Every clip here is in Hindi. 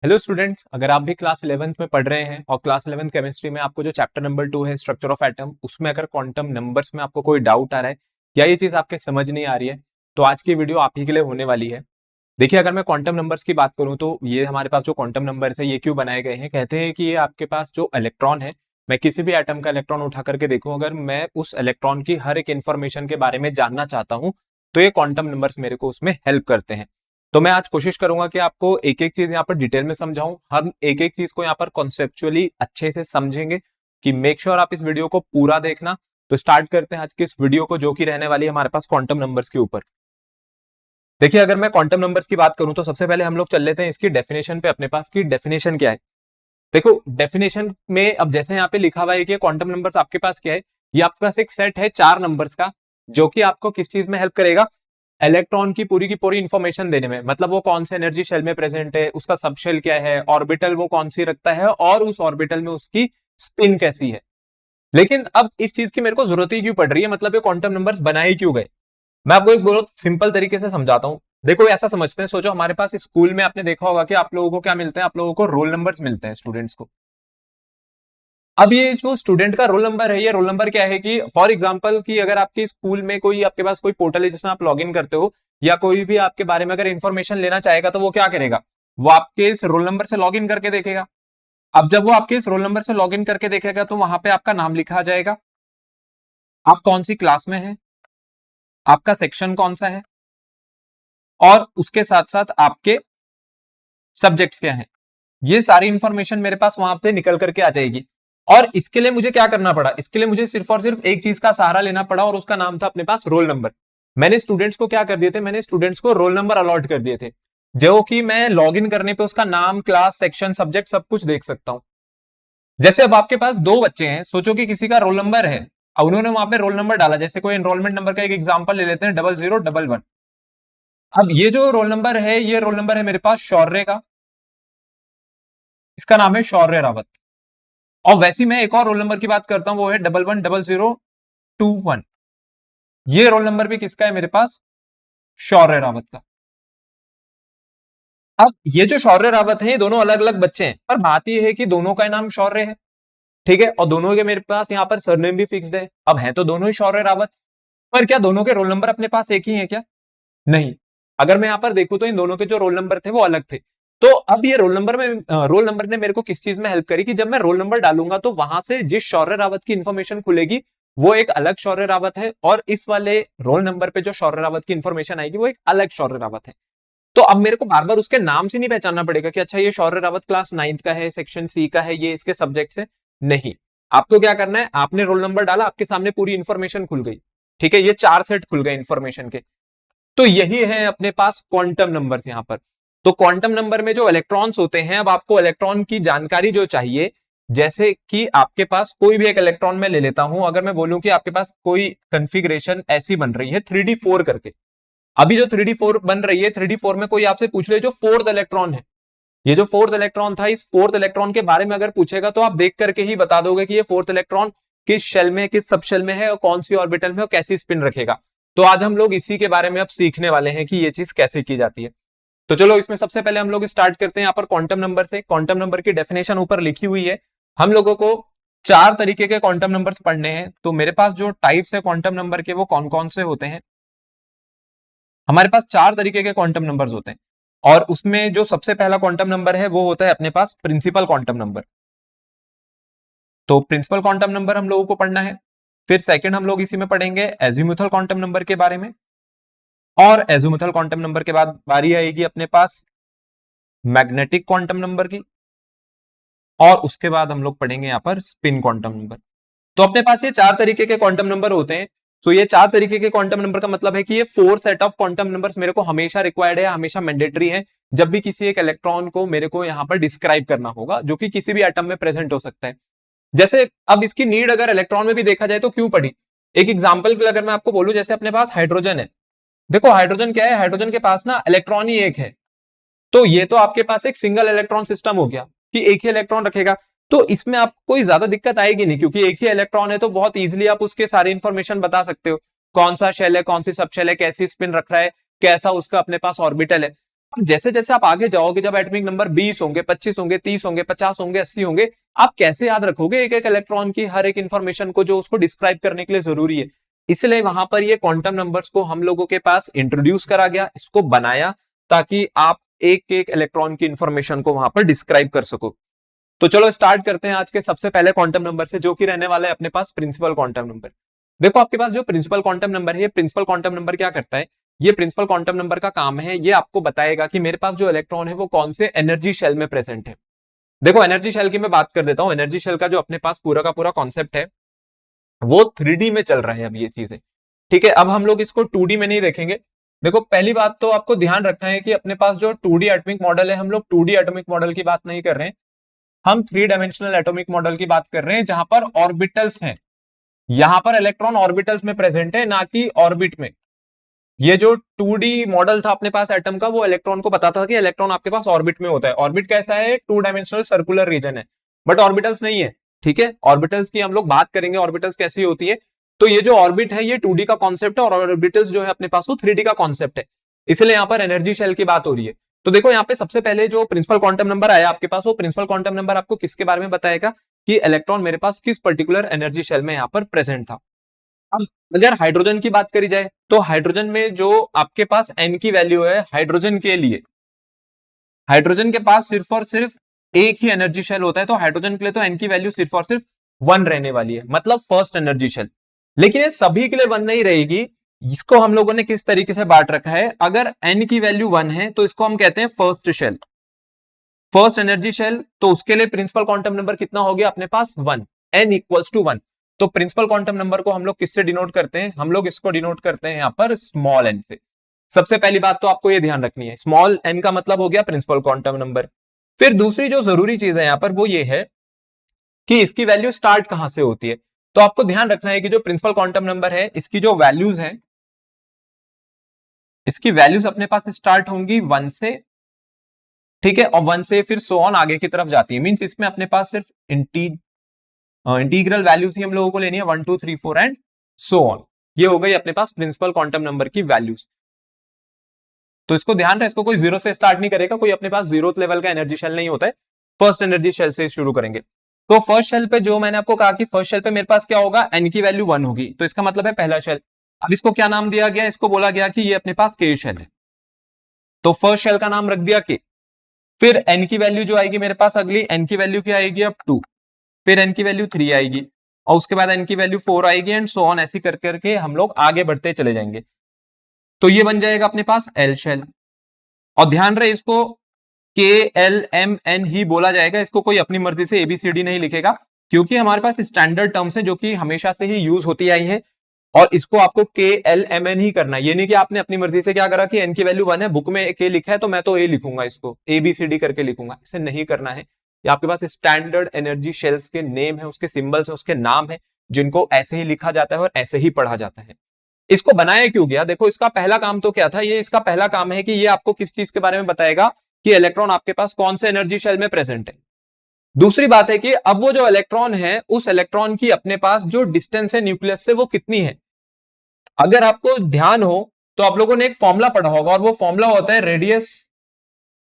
हेलो स्टूडेंट्स, अगर आप भी क्लास 11th में पढ़ रहे हैं और क्लास 11th केमिस्ट्री में आपको जो चैप्टर नंबर 2 है स्ट्रक्चर ऑफ एटम, उसमें अगर क्वांटम नंबर्स में आपको कोई डाउट आ रहा है या ये चीज आपके समझ नहीं आ रही है तो आज की वीडियो आप ही के लिए होने वाली है। देखिए, अगर मैं क्वांटम नंबर्स की बात करूं तो ये हमारे पास जो क्वांटम नंबर्स है ये क्यों बनाए गए हैं, कहते हैं कि ये आपके पास जो इलेक्ट्रॉन है, मैं किसी भी एटम का इलेक्ट्रॉन उठा करके देखूं, अगर मैं उस इलेक्ट्रॉन की हर एक इंफॉर्मेशन के बारे में जानना चाहता हूं तो ये क्वांटम नंबर्स मेरे को उसमें हेल्प करते हैं। तो मैं आज कोशिश करूंगा कि आपको एक एक चीज यहाँ पर डिटेल में समझाऊं। हम एक एक चीज को यहाँ पर कॉन्सेप्चुअली अच्छे से समझेंगे कि मेक श्योर आप इस वीडियो को पूरा देखना। तो स्टार्ट करते हैं आज की इस वीडियो को, जो कि रहने वाली है हमारे पास क्वांटम नंबर्स के ऊपर। देखिए, अगर मैं क्वांटम नंबर्स की बात करूं तो सबसे पहले हम लोग चल लेते हैं इसकी डेफिनेशन पे, अपने पास की डेफिनेशन क्या है। देखो, डेफिनेशन में अब जैसे यहाँ पे लिखा हुआ है कि क्वांटम नंबर्स आपके पास क्या है, ये आपके पास एक सेट है 4 नंबर्स का, जो कि आपको किस चीज में हेल्प करेगा, इलेक्ट्रॉन की पूरी इंफॉर्मेशन देने में। मतलब वो कौन से एनर्जी शेल में प्रेजेंट है, उसका सब शेल क्या है, ऑर्बिटल वो कौन सी रखता है और उस ऑर्बिटल में उसकी स्पिन कैसी है। लेकिन अब इस चीज की मेरे को जरूरत ही क्यों पड़ रही है, मतलब ये क्वांटम नंबर्स बनाए क्यों गए, मैं आपको एक बहुत सिंपल तरीके से समझाता हूं। देखो, ऐसा समझते हैं, सोचो हमारे पास स्कूल में आपने देखा होगा कि आप लोगों को क्या मिलते हैं, आप लोगों को रोल नंबर्स मिलते हैं स्टूडेंट्स को। अब ये जो स्टूडेंट का रोल नंबर है, ये रोल नंबर क्या है कि फॉर एग्जांपल कि अगर आपके स्कूल में कोई आपके पास कोई पोर्टल है जिसमें आप लॉग इन करते हो या कोई भी आपके बारे में अगर इंफॉर्मेशन लेना चाहेगा तो वो क्या करेगा, वो आपके इस रोल नंबर से लॉग इन करके देखेगा। अब जब वो आपके इस रोल नंबर से लॉग इन करके देखेगा तो वहां पे आपका नाम लिखा आ जाएगा, आप कौन सी क्लास में हैं, आपका सेक्शन कौन सा है और उसके साथ साथ आपके सब्जेक्ट्स क्या हैं। ये सारी इंफॉर्मेशन मेरे पास वहां पे निकल करके आ जाएगी। और इसके लिए मुझे क्या करना पड़ा, इसके लिए मुझे सिर्फ और सिर्फ एक चीज का सहारा लेना पड़ा और उसका नाम था अपने पास रोल नंबर। मैंने स्टूडेंट्स को क्या कर दिए थे, मैंने स्टूडेंट्स को रोल नंबर अलॉट कर दिए थे, जो कि मैं लॉग इन करने पे उसका नाम, क्लास, सेक्शन, सब्जेक्ट सब कुछ देख सकता हूं। जैसे अब आपके पास 2 बच्चे हैं, सोचो कि किसी का रोल नंबर है और उन्होंने वहां पे रोल नंबर डाला, जैसे कोई एनरोलमेंट नंबर का एक एग्जांपल ले लेते हैं 0011। अब ये जो रोल नंबर है, ये रोल नंबर है मेरे पास शौर्य का, इसका नाम है शौर्य रावत। और वैसे ही मैं एक और रोल नंबर की बात करता हूं, वो है 110021। ये रोल नंबर भी किसका है मेरे पास, शौर्य रावत का। अब ये जो शौर्य रावत है, ये दोनों अलग अलग बच्चे हैं, पर बात यह है कि दोनों का नाम शौर्य है, ठीक है, और दोनों के मेरे पास यहाँ पर सरनेम भी फिक्स्ड है। अब है तो दोनों ही शौर्य रावत, पर क्या दोनों के रोल नंबर अपने पास एक ही है क्या? नहीं। अगर मैं यहाँ पर देखूं तो इन दोनों के जो रोल नंबर थे वो अलग थे। तो अब ये रोल नंबर ने मेरे को किस चीज में हेल्प करी कि जब मैं रोल नंबर डालूंगा तो वहां से जिस शौर्य रावत की इंफॉर्मेशन खुलेगी वो एक अलग शौर्य रावत है, और इस वाले रोल नंबर पे जो शौर्य रावत की इंफॉर्मेशन आएगी वो एक अलग शौर्य रावत है। तो अब मेरे को बार बार उसके नाम से नहीं पहचानना पड़ेगा कि अच्छा ये शौर्य रावत क्लास 9th का है, सेक्शन सी का है, ये इसके सब्जेक्ट है। नहीं, आपको क्या करना है, आपने रोल नंबर डाला, आपके सामने पूरी इंफॉर्मेशन खुल गई, ठीक है, ये 4 सेट खुल गए इंफॉर्मेशन के। तो यही है अपने पास क्वांटम नंबर्स यहाँ पर। तो क्वांटम नंबर में जो इलेक्ट्रॉन्स होते हैं, अब आपको इलेक्ट्रॉन की जानकारी जो चाहिए, जैसे कि आपके पास कोई भी एक इलेक्ट्रॉन में ले लेता हूं, अगर मैं बोलूं कि आपके पास कोई कॉन्फ़िगरेशन ऐसी बन रही है 3d4 करके, अभी जो 3d4 बन रही है, 3d4 में कोई आपसे पूछ ले जो 4th इलेक्ट्रॉन है, ये जो 4th इलेक्ट्रॉन था, इस 4th इलेक्ट्रॉन के बारे में अगर पूछेगा तो आप देख करके ही बता दोगे कि ये 4th इलेक्ट्रॉन किस शेल में, किस सब शेल में है और कौन सी ऑर्बिटल में और कैसी स्पिन रखेगा। तो आज हम लोग इसी के बारे में अब सीखने वाले हैं कि ये चीज कैसे की जाती है। तो चलो, इसमें सबसे पहले हम लोग स्टार्ट करते हैं यहाँ पर क्वांटम नंबर से। क्वांटम नंबर की डेफिनेशन ऊपर लिखी हुई है। हम लोगों को 4 तरीके के क्वांटम नंबर्स पढ़ने हैं। तो मेरे पास जो टाइप्स है क्वांटम नंबर के वो कौन कौन से होते हैं, हमारे पास 4 तरीके के क्वांटम नंबर्स होते हैं। और उसमें जो सबसे पहला क्वांटम नंबर है वो होता है अपने पास प्रिंसिपल क्वांटम नंबर। तो प्रिंसिपल क्वांटम नंबर हम लोगों को पढ़ना है। फिर सेकंड हम लोग इसी में पढ़ेंगे एजीमुथल क्वांटम नंबर के बारे में, और एजीमुथल क्वांटम नंबर के बाद बारी आएगी अपने पास मैग्नेटिक क्वांटम नंबर की, और उसके बाद हम लोग पढ़ेंगे यहाँ पर स्पिन क्वांटम नंबर। तो अपने पास ये 4 तरीके के क्वांटम नंबर होते हैं। तो ये 4 तरीके के क्वांटम नंबर का मतलब है कि ये 4 सेट ऑफ क्वांटम नंबर्स मेरे को हमेशा रिक्वायर्ड है, हमेशा मैंडेटरी है, जब भी किसी एक इलेक्ट्रॉन को मेरे को यहाँ पर डिस्क्राइब करना होगा, जो कि किसी भी एटम में प्रेजेंट हो सकता है। जैसे अब इसकी नीड अगर इलेक्ट्रॉन में भी देखा जाए तो क्यों पड़ी, एक एग्जांपल के लिए अगर मैं आपको बोलूं, जैसे अपने पास हाइड्रोजन है। देखो, हाइड्रोजन क्या है, हाइड्रोजन के पास ना इलेक्ट्रॉन ही एक है। तो ये तो आपके पास एक सिंगल इलेक्ट्रॉन सिस्टम हो गया कि एक ही इलेक्ट्रॉन रखेगा। तो इसमें आपको कोई ज्यादा दिक्कत आएगी नहीं, क्योंकि एक ही इलेक्ट्रॉन है तो बहुत इजीली आप उसके सारी इंफॉर्मेशन बता सकते हो, कौन सा शेल है, कौन सी सब शेल है, कैसी स्पिन रख रहा है, कैसा उसका अपने पास ऑर्बिटल है। जैसे जैसे आप आगे जाओगे, जब एटॉमिक नंबर 20 होंगे, 25 होंगे, 30 होंगे, 50 होंगे, 80 होंगे, आप कैसे याद रखोगे एक एक इलेक्ट्रॉन की हर एक इंफॉर्मेशन को जो उसको डिस्क्राइब करने के लिए जरूरी है। इसलिए वहां पर ये क्वांटम नंबर्स को हम लोगों के पास इंट्रोड्यूस करा गया, इसको बनाया ताकि आप एक एक इलेक्ट्रॉन की इंफॉर्मेशन को वहां पर डिस्क्राइब कर सको। तो चलो स्टार्ट करते हैं आज के सबसे पहले क्वांटम नंबर से, जो कि रहने वाला है अपने पास प्रिंसिपल क्वांटम नंबर। देखो आपके पास जो प्रिंसिपल क्वांटम नंबर है, प्रिंसिपल क्वांटम नंबर क्या करता है, ये प्रिंसिपल क्वांटम नंबर का काम है, ये आपको बताएगा कि मेरे पास जो इलेक्ट्रॉन है वो कौन से एनर्जी शेल में प्रेजेंट है। देखो एनर्जी शेल की मैं बात कर देता हूं। एनर्जी शेल का जो अपने पास पूरा का पूरा कॉन्सेप्ट है वो 3D में चल रहा है अब ये चीजें, ठीक है। अब हम लोग इसको 2D में नहीं देखेंगे। देखो पहली बात तो आपको ध्यान रखना है कि अपने पास जो 2D एटॉमिक मॉडल है, हम लोग 2D एटॉमिक मॉडल की बात नहीं कर रहे हैं, हम 3 डायमेंशनल एटॉमिक मॉडल की बात कर रहे हैं, जहां पर ऑर्बिटल्स हैं। यहां पर इलेक्ट्रॉन ऑर्बिटल्स में प्रेजेंट है, ना कि ऑर्बिट में। ये जो 2D मॉडल था अपने पास एटम का, वो इलेक्ट्रॉन को बताता था कि इलेक्ट्रॉन आपके पास ऑर्बिट में होता है। ऑर्बिट कैसा है, 2 डायमेंशनल सर्कुलर रीजन है, बट ऑर्बिटल्स नहीं है, ठीक है। ऑर्बिटल्स की हम लोग बात करेंगे, ऑर्बिटल्स कैसी होती है। तो ये जो ऑर्बिट है ये 2D का कॉन्सेप्ट है, और ऑर्बिटल्स जो है अपने पास वो 3D का कॉन्सेप्ट है। इसलिए यहाँ पर एनर्जी शेल की बात हो रही है। तो देखो यहाँ पे सबसे पहले जो प्रिंसिपल क्वांटम नंबर आया आपके पास, वो प्रिंसिपल क्वांटम नंबर आपको किसके बारे में बताएगा कि इलेक्ट्रॉन मेरे पास किस पर्टिकुलर एनर्जी शेल में यहाँ पर प्रेजेंट था। अब अगर हाइड्रोजन की बात करी जाए, तो हाइड्रोजन में जो आपके पास एन की वैल्यू है, हाइड्रोजन के लिए, हाइड्रोजन के पास सिर्फ और सिर्फ एक ही एनर्जी शेल होता है। तो हाइड्रोजन के लिए तो एन की वैल्यू सिर्फ और सिर्फ 1 रहने वाली है, मतलब फर्स्ट एनर्जी शेल। लेकिन ये सभी के लिए 1 नहीं रहेगी। इसको हम लोगों ने किस तरीके से बांट रखा है, अगर एन की वैल्यू 1 है तो इसको हम कहते हैं first shell, first energy shell. तो उसके लिए प्रिंसिपल क्वांटम नंबर कितना हो गया अपने पास, 1, एन इक्वल्स टू 1। तो प्रिंसिपल क्वांटम नंबर को हम लोग किससे डिनोट करते हैं, हम लोग इसको डिनोट करते हैं यहाँ पर स्मॉल एन से। सबसे पहली बात तो आपको ये ध्यान रखनी है, स्मॉल एन का मतलब हो गया प्रिंसिपल क्वांटम नंबर। फिर दूसरी जो जरूरी चीज है यहाँ पर वो ये है कि इसकी वैल्यू स्टार्ट कहां से होती है। तो आपको ध्यान रखना है कि जो प्रिंसिपल क्वांटम नंबर है, इसकी जो वैल्यूज है, इसकी वैल्यूज अपने पास स्टार्ट होंगी 1 से, ठीक है, और 1 से फिर सो ऑन आगे की तरफ जाती है। मींस इसमें अपने पास सिर्फ इंटीग्रल वैल्यूज ही हम लोगों को लेनी है, 1 2 3 4 एंड सो ऑन। ये हो गई अपने पास प्रिंसिपल क्वांटम नंबर की वैल्यूज। तो इसको ध्यान रहे, इसको कोई जीरो से स्टार्ट नहीं करेगा, कोई अपने पास जीरो लेवल का एनर्जी शेल नहीं होता है, फर्स्ट एनर्जी शेल से शुरू करेंगे। तो फर्स्ट शेल पे जो मैंने आपको कहा कि फर्स्ट शेल पे मेरे पास क्या होगा, एन की वैल्यू 1 होगी, तो इसका मतलब है पहला शेल। अब इसको क्या नाम दिया गया, इसको बोला गया कि ये अपने पास के शेल है, तो फर्स्ट शेल का नाम रख दिया के। फिर एन की वैल्यू जो आएगी मेरे पास, अगली एन की वैल्यू क्या आएगी अब 2, फिर एन की वैल्यू 3 आएगी, और उसके बाद एन की वैल्यू 4 आएगी, एंड सो ऑन, ऐसी कर करके हम लोग आगे बढ़ते चले जाएंगे। तो ये बन जाएगा अपने पास एल शेल। और ध्यान रहे, इसको के एल एम एन ही बोला जाएगा, इसको कोई अपनी मर्जी से एबीसीडी नहीं लिखेगा, क्योंकि हमारे पास स्टैंडर्ड टर्म्स है जो कि हमेशा से ही यूज होती आई है, और इसको आपको के एल एम एन ही करना है। ये नहीं कि आपने अपनी मर्जी से क्या करा कि एन की वैल्यू 1 है, बुक में के लिखा है तो मैं तो ए लिखूंगा, इसको एबीसीडी करके लिखूंगा, इसे नहीं करना है। ये आपके पास स्टैंडर्ड एनर्जी शेल्स के नेम है, उसके सिंबल्स है, उसके नाम है, जिनको ऐसे ही लिखा जाता है और ऐसे ही पढ़ा जाता है। इसको बनाया क्यों गया, देखो इसका पहला काम तो क्या था, ये इसका पहला काम है कि ये आपको किस चीज के बारे में बताएगा कि इलेक्ट्रॉन आपके पास कौन से एनर्जी शेल में प्रेजेंट है। दूसरी बात है कि अब वो जो इलेक्ट्रॉन है, उस इलेक्ट्रॉन की अपने पास जो डिस्टेंस है न्यूक्लियस से वो कितनी है। अगर आपको ध्यान हो तो आप लोगों ने एक फॉर्मूला पढ़ा होगा, और वो फॉर्मूला होता है रेडियस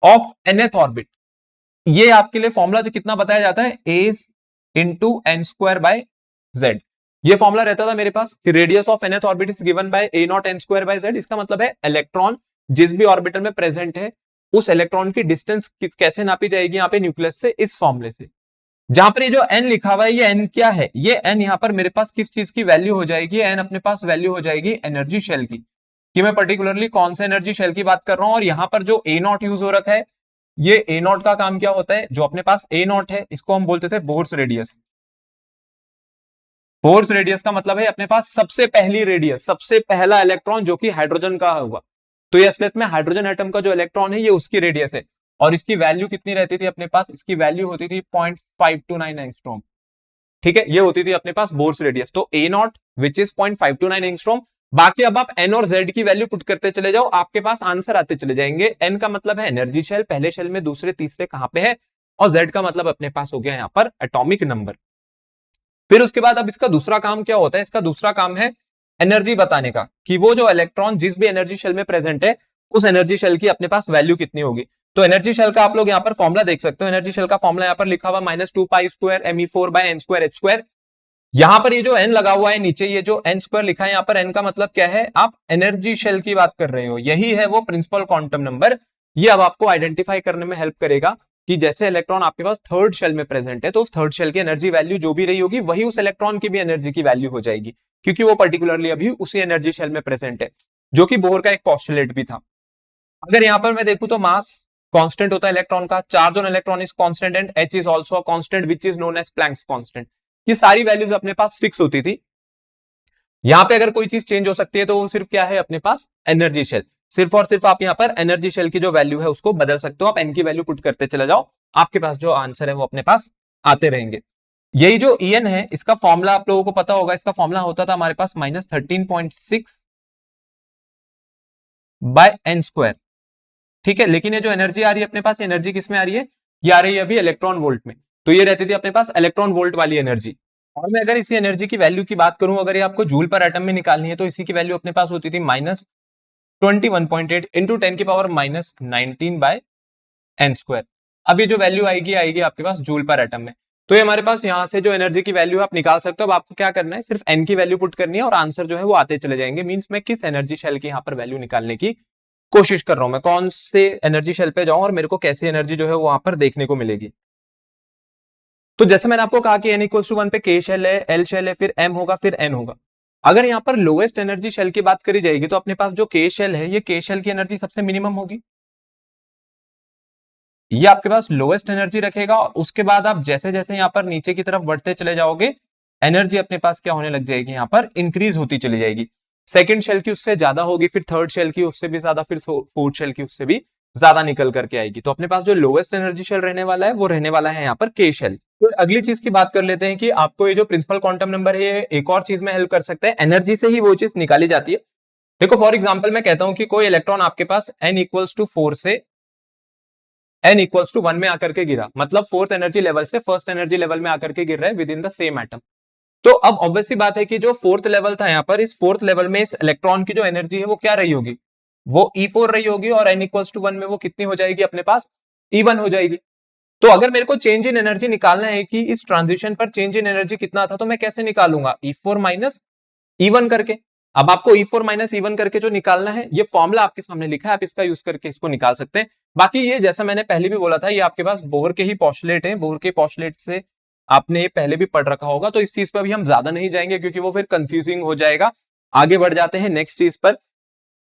ऑफ nth ऑर्बिट। ये आपके लिए फॉर्मूला जो कितना बताया जाता है, एज into n square by Z. ये फॉर्मूला रहता था मेरे पास कि radius of nth orbit is given by a naught n square by Z. इसका मतलब है इलेक्ट्रॉन जिस भी ऑर्बिटल में प्रेजेंट है, उस इलेक्ट्रॉन की डिस्टेंस कैसे नापी जाएगी यहाँ पे न्यूक्लियस से, इस फॉर्मूले से। जहां पर ये जो n लिखा हुआ है, ये n क्या है, ये n यहाँ पर मेरे पास किस चीज की वैल्यू हो जाएगी, n अपने पास वैल्यू हो जाएगी एनर्जी शेल की, कि मैं पर्टिकुलरली कौन से एनर्जी शेल की बात कर रहा हूं। और यहाँ पर जो ए नॉट यूज हो रखा है, ये ए नॉट का काम क्या होता है, जो अपने पास ए नॉट है इसको हम बोलते थे बोर्स रेडियस। बोर्स रेडियस का मतलब है अपने पास सबसे पहली रेडियस, सबसे पहला इलेक्ट्रॉन जो कि हाइड्रोजन का होगा। तो ये असलियत में हाइड्रोजन एटम का जो इलेक्ट्रॉन है, ये उसकी रेडियस है। और इसकी वैल्यू कितनी रहती थी अपने पास, इसकी वैल्यू होती थी 0.529 एंगस्ट्रॉम, ठीक है, ये होती थी अपने पास बोर्स रेडियस। तो ए नॉट विच इज 0.529 एंगस्ट्रॉम। बाकी अब आप एन और जेड की वैल्यू पुट करते चले जाओ, आपके पास आंसर आते चले जाएंगे। एन का मतलब है एनर्जी शेल, पहले शेल में, दूसरे तीसरे कहां पे है, और जेड का मतलब अपने पास हो गया यहाँ पर एटॉमिक नंबर। फिर उसके बाद अब इसका दूसरा काम क्या होता है, इसका दूसरा काम है एनर्जी बताने का, कि वो जो इलेक्ट्रॉन जिस भी एनर्जी शेल में प्रेजेंट है उस एनर्जी शेल की अपने पास वैल्यू कितनी होगी। तो एनर्जी शेल का आप लोग यहाँ पर फॉर्मुला देख सकते हो। एनर्जी शेल का फॉर्मुला यहाँ पर लिखा हुआ -2π²me4/n²h²। यहां पर ये जो n लगा हुआ है नीचे, ये जो n² लिखा है यहाँ पर, n का मतलब क्या है, आप एनर्जी शेल की बात कर रहे हो, यही है वो प्रिंसिपल क्वांटम नंबर। ये अब आपको आइडेंटिफाई करने में हेल्प करेगा कि जैसे इलेक्ट्रॉन आपके पास थर्ड शेल में प्रेजेंट है, तो उस थर्ड शेल की एनर्जी वैल्यू जो भी रही होगी वही उस इलेक्ट्रॉन की भी एनर्जी की वैल्यू हो जाएगी, क्योंकि वो पर्टिकुलरली अभी उसी एनर्जी शेल में प्रेजेंट है, जो कि बोर का एक पोस्टुलेट भी था। अगर यहां पर मैं देखूं तो मास कांस्टेंट होता है इलेक्ट्रॉन का, charge on electron is constant and h is also a constant which is known as Planck's constant. ये सारी वैल्यूज अपने पास फिक्स होती थी। यहां पे अगर कोई चीज चेंज हो सकती है तो वो सिर्फ क्या है, अपने पास एनर्जी शेल। सिर्फ और सिर्फ आप यहाँ पर एनर्जी शेल की जो वैल्यू है उसको बदल सकते हो। आप एन की वैल्यू पुट करते चले जाओ, आपके पास जो आंसर है वो अपने पास आते रहेंगे। यही जो En है, इसका फॉर्मुला आप लोगों को पता होगा। इसका फॉर्मुला होता था हमारे पास -13.6 बाय n²। ठीक है, लेकिन ये जो एनर्जी आ रही है अपने पास, एनर्जी किस में आ रही है, ये आ रही है अभी इलेक्ट्रॉन वोल्ट में। तो ये रहती थी अपने पास इलेक्ट्रॉन वोल्ट वाली एनर्जी। और मैं अगर इसी एनर्जी की वैल्यू की बात करूं, अगर ये आपको जूल पर एटम में निकालनी है, तो इसी की वैल्यू अपने पास होती थी -21.8 इंटू 10⁻⁻⁹ अब ये जो वैल्यू आएगी आएगी आपके पास जूल पर एटम में। तो ये हमारे पास यहां से जो एनर्जी की वैल्यू आप निकाल सकते हो। अब आपको क्या करना है, सिर्फ एन की वैल्यू पुट करनी है और आंसर जो है वो आते चले जाएंगे। मींस मैं किस एनर्जी शेल की यहाँ पर वैल्यू निकालने की कोशिश कर रहा हूं, मैं कौन से एनर्जी शेल पे जाऊं और मेरे को कैसी एनर्जी जो है वहां पर देखने को मिलेगी। तो जैसे मैंने आपको कहा कि n = 1 पे k शेल है, l शेल है, फिर m होगा, फिर n होगा। अगर यहाँ पर लोएस्ट एनर्जी शेल की बात करी जाएगी तो अपने पास जो k शेल है, ये k शेल की एनर्जी सबसे मिनिमम होगी। ये आपके पास लोएस्ट एनर्जी रखेगा और उसके बाद आप जैसे जैसे यहाँ पर नीचे की तरफ बढ़ते चले जाओगे, एनर्जी अपने पास क्या होने लग जाएगी, यहाँ पर इंक्रीज होती चली जाएगी। सेकंड शेल की उससे ज्यादा होगी, फिर थर्ड शेल की उससे भी ज्यादा, फिर फोर्थ शेल की उससे भी ज्यादा निकल करके आएगी। तो अपने पास जो लोएस्ट एनर्जी शेल रहने वाला है वो रहने वाला है यहाँ पर के शेल। तो अगली चीज की बात कर लेते हैं कि आपको ये जो प्रिंसिपल क्वांटम नंबर है ये एक और चीज में हेल्प कर सकता है। एनर्जी से ही वो चीज निकाली जाती है। देखो फॉर एग्जाम्पल मैं कहता हूं कि कोई इलेक्ट्रॉन आपके पास n = 4 से n = 1 में आकर के गिरा, मतलब फोर्थ एनर्जी लेवल से फर्स्ट एनर्जी लेवल में आकर के गिर रहा है with in the same atom. तो अब ऑब्वियसली बात है कि जो फोर्थ लेवल था यहाँ पर, इस फोर्थ लेवल में इस इलेक्ट्रॉन की जो एनर्जी है वो क्या रही होगी, वो E4 रही होगी, और n = 1 में वो कितनी हो जाएगी अपने पास, E1 हो जाएगी। तो अगर मेरे को चेंज इन एनर्जी निकालना है कि इस ट्रांजिशन पर चेंज इन एनर्जी कितना था, तो मैं कैसे निकालूंगा, E4 - E1 करके। अब आपको E4 - E1 करके जो निकालना है, ये फॉर्मूला आपके सामने लिखा है, आप इसका यूज करके इसको निकाल सकते हैं। बाकी ये जैसा मैंने पहले भी बोला था, ये आपके पास बोहर के ही पोस्टुलेट है, बोहर के पोस्टुलेट से आपने ये पहले भी पढ़ रखा होगा, तो इस चीज पर भी हम ज्यादा नहीं जाएंगे क्योंकि वो फिर कंफ्यूजिंग हो जाएगा। आगे बढ़ जाते हैं नेक्स्ट चीज पर।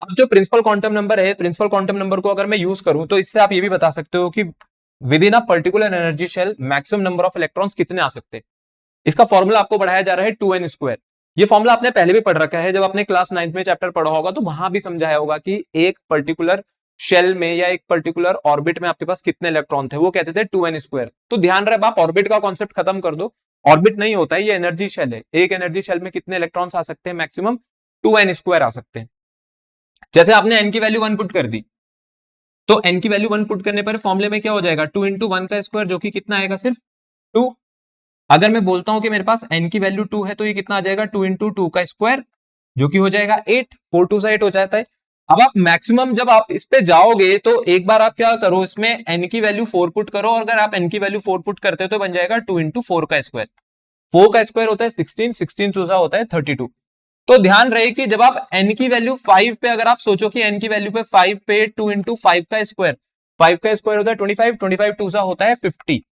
अब जो प्रिंसिपल क्वांटम नंबर है, प्रिंसिपल क्वांटम नंबर को अगर मैं यूज करूं तो इससे आप ये भी बता सकते हो कि within a particular energy shell maximum number of electrons कितने आ सकते हैं। इसका फॉर्मूला आपको बढ़ाया जा रहा है 2n²। ये फॉर्मूला आपने पहले भी पढ़ रखा है, जब आपने क्लास 9th में चैप्टर पढ़ा होगा तो वहां भी समझाया होगा कि एक पर्टिकुलर शेल में या एक पर्टिकुलर ऑर्बिट में आपके पास कितने इलेक्ट्रॉन थे, वो कहते थे 2n²। तो ध्यान रहे, आप ऑर्बिट का कॉन्सेप्ट खत्म कर दो, ऑर्बिट नहीं होता है, ये एनर्जी शेल है। एक एनर्जी शेल में कितने इलेक्ट्रॉन्स आ सकते हैं, मैक्सिमम 2n² आ सकते हैं। जैसे आपने n की वैल्यू 1 पुट कर दी, तो n की वैल्यू 1 पुट करने पर फॉर्मुले में क्या हो जाएगा, 2 × 1 का स्क्वायर, जो कि कितना आएगा, सिर्फ 2। अगर मैं बोलता हूं कि मेरे पास n की वैल्यू 2 है, तो ये कितना आ जाएगा, 2 × 2 का स्क्वायर, जो कि हो जाएगा 8। 4 2 से 8 हो जाता है। अब आप मैक्सिमम जब आप इस पे जाओगे तो एक बार आप क्या करो, इसमें n की वैल्यू 4 पुट करो, और अगर आप n की वैल्यू 4 पुट करते हो तो बन जाएगा 2 × 4 का स्क्वायर। 4 का स्क्वायर होता है 16, 16 2 होता है 32। तो ध्यान रहे कि जब आप n की वैल्यू 5 पे, अगर आप सोचो कि n की वैल्यू पे 5 पे 2 × 5 का स्क्वायर, 5 का स्क्वायर होता है 25, 25 2 होता है 50।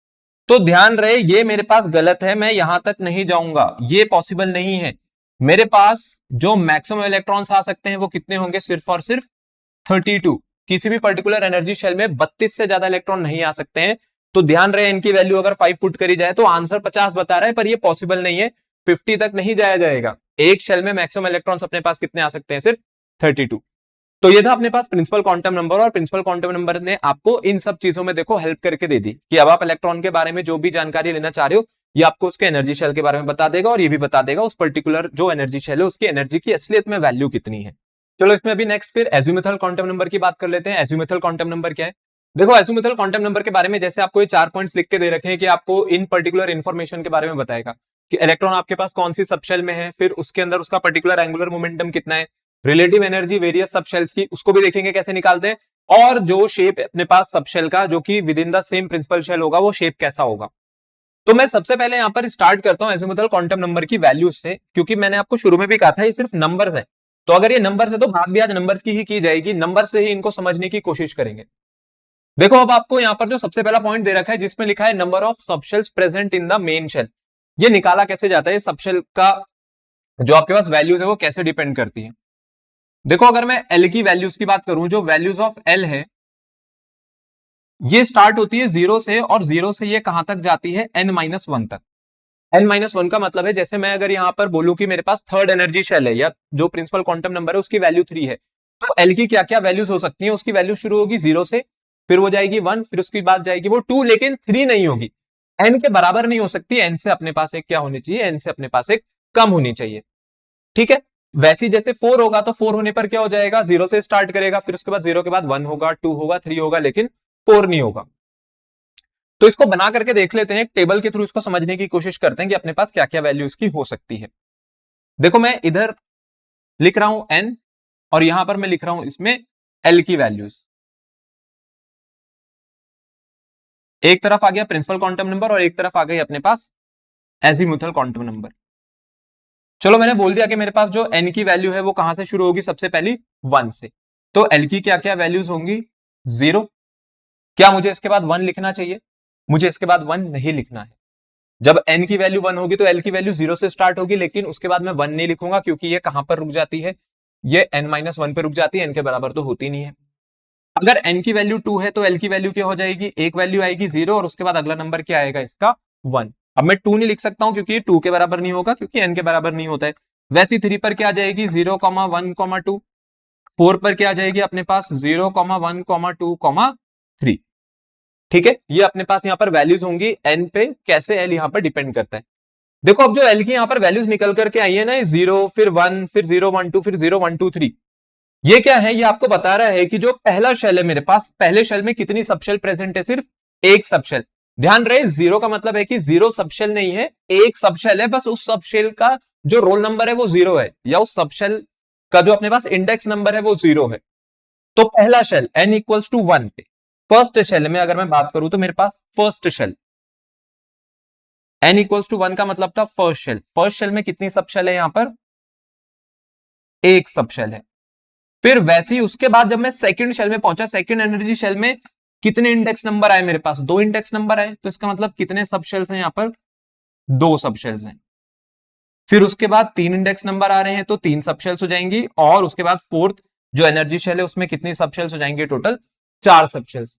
तो ध्यान रहे ये मेरे पास गलत है, मैं यहां तक नहीं जाऊंगा, ये पॉसिबल नहीं है। मेरे पास जो मैक्सिमम इलेक्ट्रॉन्स आ सकते हैं वो कितने होंगे, सिर्फ और सिर्फ 32। किसी भी पर्टिकुलर एनर्जी शेल में 32 से ज्यादा इलेक्ट्रॉन नहीं आ सकते हैं। तो ध्यान रहे इनकी वैल्यू अगर 5 पुट करी जाए तो आंसर 50 बता रहा है, पर ये पॉसिबल नहीं है, 50 तक नहीं जाया जाएगा। एक शेल में मैक्सिमम इलेक्ट्रॉन्स अपने पास कितने आ सकते हैं, सिर्फ 32। तो ये था अपने पास प्रिंसिपल क्वांटम नंबर, और प्रिंसिपल क्वांटम नंबर ने आपको इन सब चीजों में देखो हेल्प करके दे दी कि अब आप इलेक्ट्रॉन के बारे में जो भी जानकारी लेना चाह रहे हो, ये आपको उसके एनर्जी शेल के बारे में बता देगा, और ये भी बता देगा उस पर्टिकुलर जो एनर्जी शेल है उसकी एनर्जी की असलियत में वैल्यू कितनी है। चलो इसमें अभी नेक्स्ट फिर एजिमुथल क्वांटम नंबर की बात कर लेते हैं। एजिमुथल क्वांटम नंबर क्या है, देखो एजिमुथल क्वांटम नंबर के बारे में जैसे आपको ये 4 पॉइंट्स लिख के दे रखे हैं कि आपको इन पर्टिकुलर इन्फॉर्मेशन के बारे में बताएगा कि इलेक्ट्रॉन आपके पास कौन सी सबशेल में है, फिर उसके अंदर उसका पर्टिकुलर एंगुलर मोमेंटम कितना है, रिलेटिव एनर्जी वेरियस सबशेल्स की, उसको भी देखेंगे कैसे निकालते हैं, और जो शेप अपने पास सबशेल का जो कि within the same principal shell होगा वो शेप कैसा होगा। तो मैं सबसे पहले यहां पर स्टार्ट करता हूं एजिमुथल क्वांटम नंबर की वैल्यूज से, क्योंकि मैंने आपको शुरू में भी कहा था ये सिर्फ नंबर्स है, तो अगर ये नंबर्स है तो बात भी आज नंबर्स की ही की जाएगी, नंबर से ही इनको समझने की कोशिश करेंगे। देखो अब आपको यहां पर जो सबसे पहला पॉइंट दे रखा है जिसमें लिखा है number of subshells present in the main shell, ये निकाला कैसे जाता है, सबशेल का जो आपके पास वैल्यूज है वो कैसे डिपेंड करती है। देखो अगर मैं एल की वैल्यूज की बात करूं, जो वैल्यूज ऑफ एल है ये स्टार्ट होती है 0 से, और 0 से ये कहां तक जाती है n-1 तक। n-1 का मतलब है जैसे मैं अगर यहां पर बोलूं कि मेरे पास थर्ड एनर्जी शेल है या जो प्रिंसिपल क्वांटम नंबर है उसकी वैल्यू 3 है, तो एल की क्या क्या वैल्यूज हो सकती है, उसकी वैल्यू शुरू होगी 0 से, फिर वो जाएगी 1, फिर उसके बाद जाएगी वो 2, लेकिन 3 नहीं होगी, n के बराबर नहीं हो सकती, n से अपने पास एक क्या होनी चाहिए, n से अपने पास एक कम होनी चाहिए। ठीक है, वैसे जैसे 4 होगा तो 4 होने पर क्या हो जाएगा, 0 से स्टार्ट करेगा, फिर उसके बाद 0 के बाद 1 होगा, 2 होगा, 3 होगा, लेकिन 4 नहीं होगा। तो इसको बना करके देख लेते हैं, टेबल के थ्रू इसको समझने की कोशिश करते हैं कि अपने पास क्या क्या वैल्यू इसकी हो सकती है। देखो मैं इधर लिख रहा हूं n, और यहां पर मैं लिख रहा हूं इसमें l की वैल्यूज। एक तरफ आ गया प्रिंसिपल क्वांटम नंबर और एक तरफ आ गई अपने पास एजीमुथल क्वांटम नंबर। चलो मैंने बोल दिया कि मेरे पास जो n की वैल्यू है वो कहां से शुरू होगी, सबसे पहली 1 से, तो l की क्या क्या वैल्यूज होंगी, 0। क्या मुझे इसके बाद 1 लिखना चाहिए, मुझे इसके बाद 1 नहीं लिखना है। जब n की वैल्यू 1 होगी तो l की वैल्यू 0 से स्टार्ट होगी, लेकिन उसके बाद मैं 1 नहीं लिखूंगा, क्योंकि ये कहां पर रुक जाती है, ये n-1 पे रुक जाती है, n के बराबर तो होती नहीं है। अगर n की वैल्यू 2 है तो l की वैल्यू क्या हो जाएगी, एक वैल्यू आएगी 0, और उसके बाद अगला नंबर क्या आएगा इसका 1। अब मैं 2 नहीं लिख सकता हूं क्योंकि 2 के बराबर नहीं होगा, क्योंकि n के बराबर नहीं होता है। वैसे 3 पर क्या आ जाएगी 0, 1, 2। 4 पर क्या आ जाएगी अपने पास 0, 1, 2, 3। ठीक है, ये अपने पास यहां पर वैल्यूज होंगी n पे, कैसे l यहां पर डिपेंड करता है। देखो अब जो l की यहां पर वैल्यूज निकल करके आई है ना, 0 फिर 1 फिर 0, 1, 2 फिर 0, 1, 2, 3, ये क्या है, ये आपको बता रहा है कि जो पहला शेल है मेरे पास, पहले शेल में कितनी सबशेल प्रेजेंट है, सिर्फ एक सबशेल। ध्यान रहे 0 का मतलब है कि 0 सबशेल नहीं है, एक सबशेल है, बस उस सबशेल का जो रोल नंबर है वो 0 है, या उस सबशेल का जो अपने पास इंडेक्स नंबर है वो 0 है। तो पहला शेल n इक्वल्स टू 1 पे, फर्स्ट शेल में अगर मैं बात करूं तो मेरे पास first shell n equals to 1 का मतलब था फर्स्ट शेल। फर्स्ट शेल में कितनी सबशेल है, यहां पर एक सबशेल है। फिर वैसे ही उसके बाद जब मैं सेकंड शेल में पहुंचा, सेकंड एनर्जी शेल में कितने इंडेक्स नंबर आए मेरे पास, 2 इंडेक्स नंबर आए, तो इसका मतलब कितने सबशेल्स हैं, यहां पर 2 सबशेल्स हैं। फिर उसके बाद 3 इंडेक्स नंबर आ रहे हैं तो 3 सबशेल्स हो जाएंगी, और उसके बाद फोर्थ जो एनर्जी शेल है उसमें कितनी सबशेल्स हो जाएंगे, टोटल 4 सबशेल्स।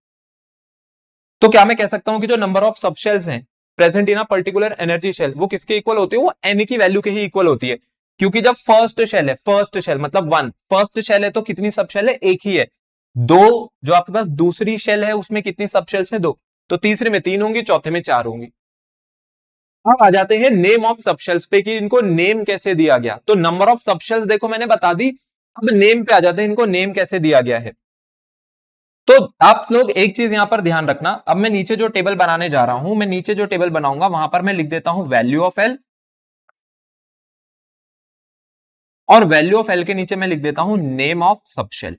तो क्या मैं कह सकता हूं कि जो नंबर ऑफ सबशेल्स हैं present in a particular energy shell वो किसके इक्वल होती है, वो n की वैल्यू के ही इक्वल होती है। क्योंकि जब फर्स्ट शेल है, फर्स्ट शेल मतलब 1, फर्स्ट शेल है तो कितनी सबशेल है, एक ही है। 2 जो आपके पास दूसरी शेल है उसमें कितनी सबशेल्स है, 2, तो तीसरे में 3 होंगी, चौथे में 4 होंगी। अब आ जाते हैं नेम ऑफ सबशेल्स पे कि इनको नेम कैसे दिया गया। तो नंबर ऑफ सबशेल्स देखो मैंने बता दी, अब नेम पे आ जाते हैं, इनको नेम कैसे दिया गया है। तो आप लोग एक चीज यहां पर ध्यान रखना, अब मैं नीचे जो टेबल बनाने जा रहा हूं, मैं नीचे जो टेबल बनाऊंगा वहां पर मैं लिख देता हूं वैल्यू ऑफ एल, और वैल्यू ऑफ एल के नीचे मैं लिख देता हूं नेम ऑफ सबशेल,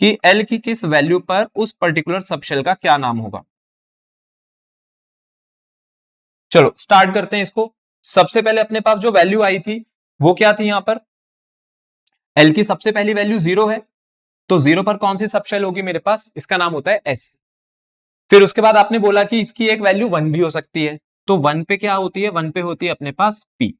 कि एल की किस वैल्यू पर उस पर्टिकुलर सबशेल का क्या नाम होगा। चलो स्टार्ट करते हैं इसको। सबसे पहले अपने पास जो वैल्यू आई थी वो क्या थी, यहां पर एल की सबसे पहली वैल्यू 0 है, तो 0 पर कौन सी सबशेल होगी मेरे पास, इसका नाम होता है एस। फिर उसके बाद आपने बोला कि इसकी एक वैल्यू 1 भी हो सकती है, तो 1 पे क्या होती है, 1 पे होती है अपने पास पी।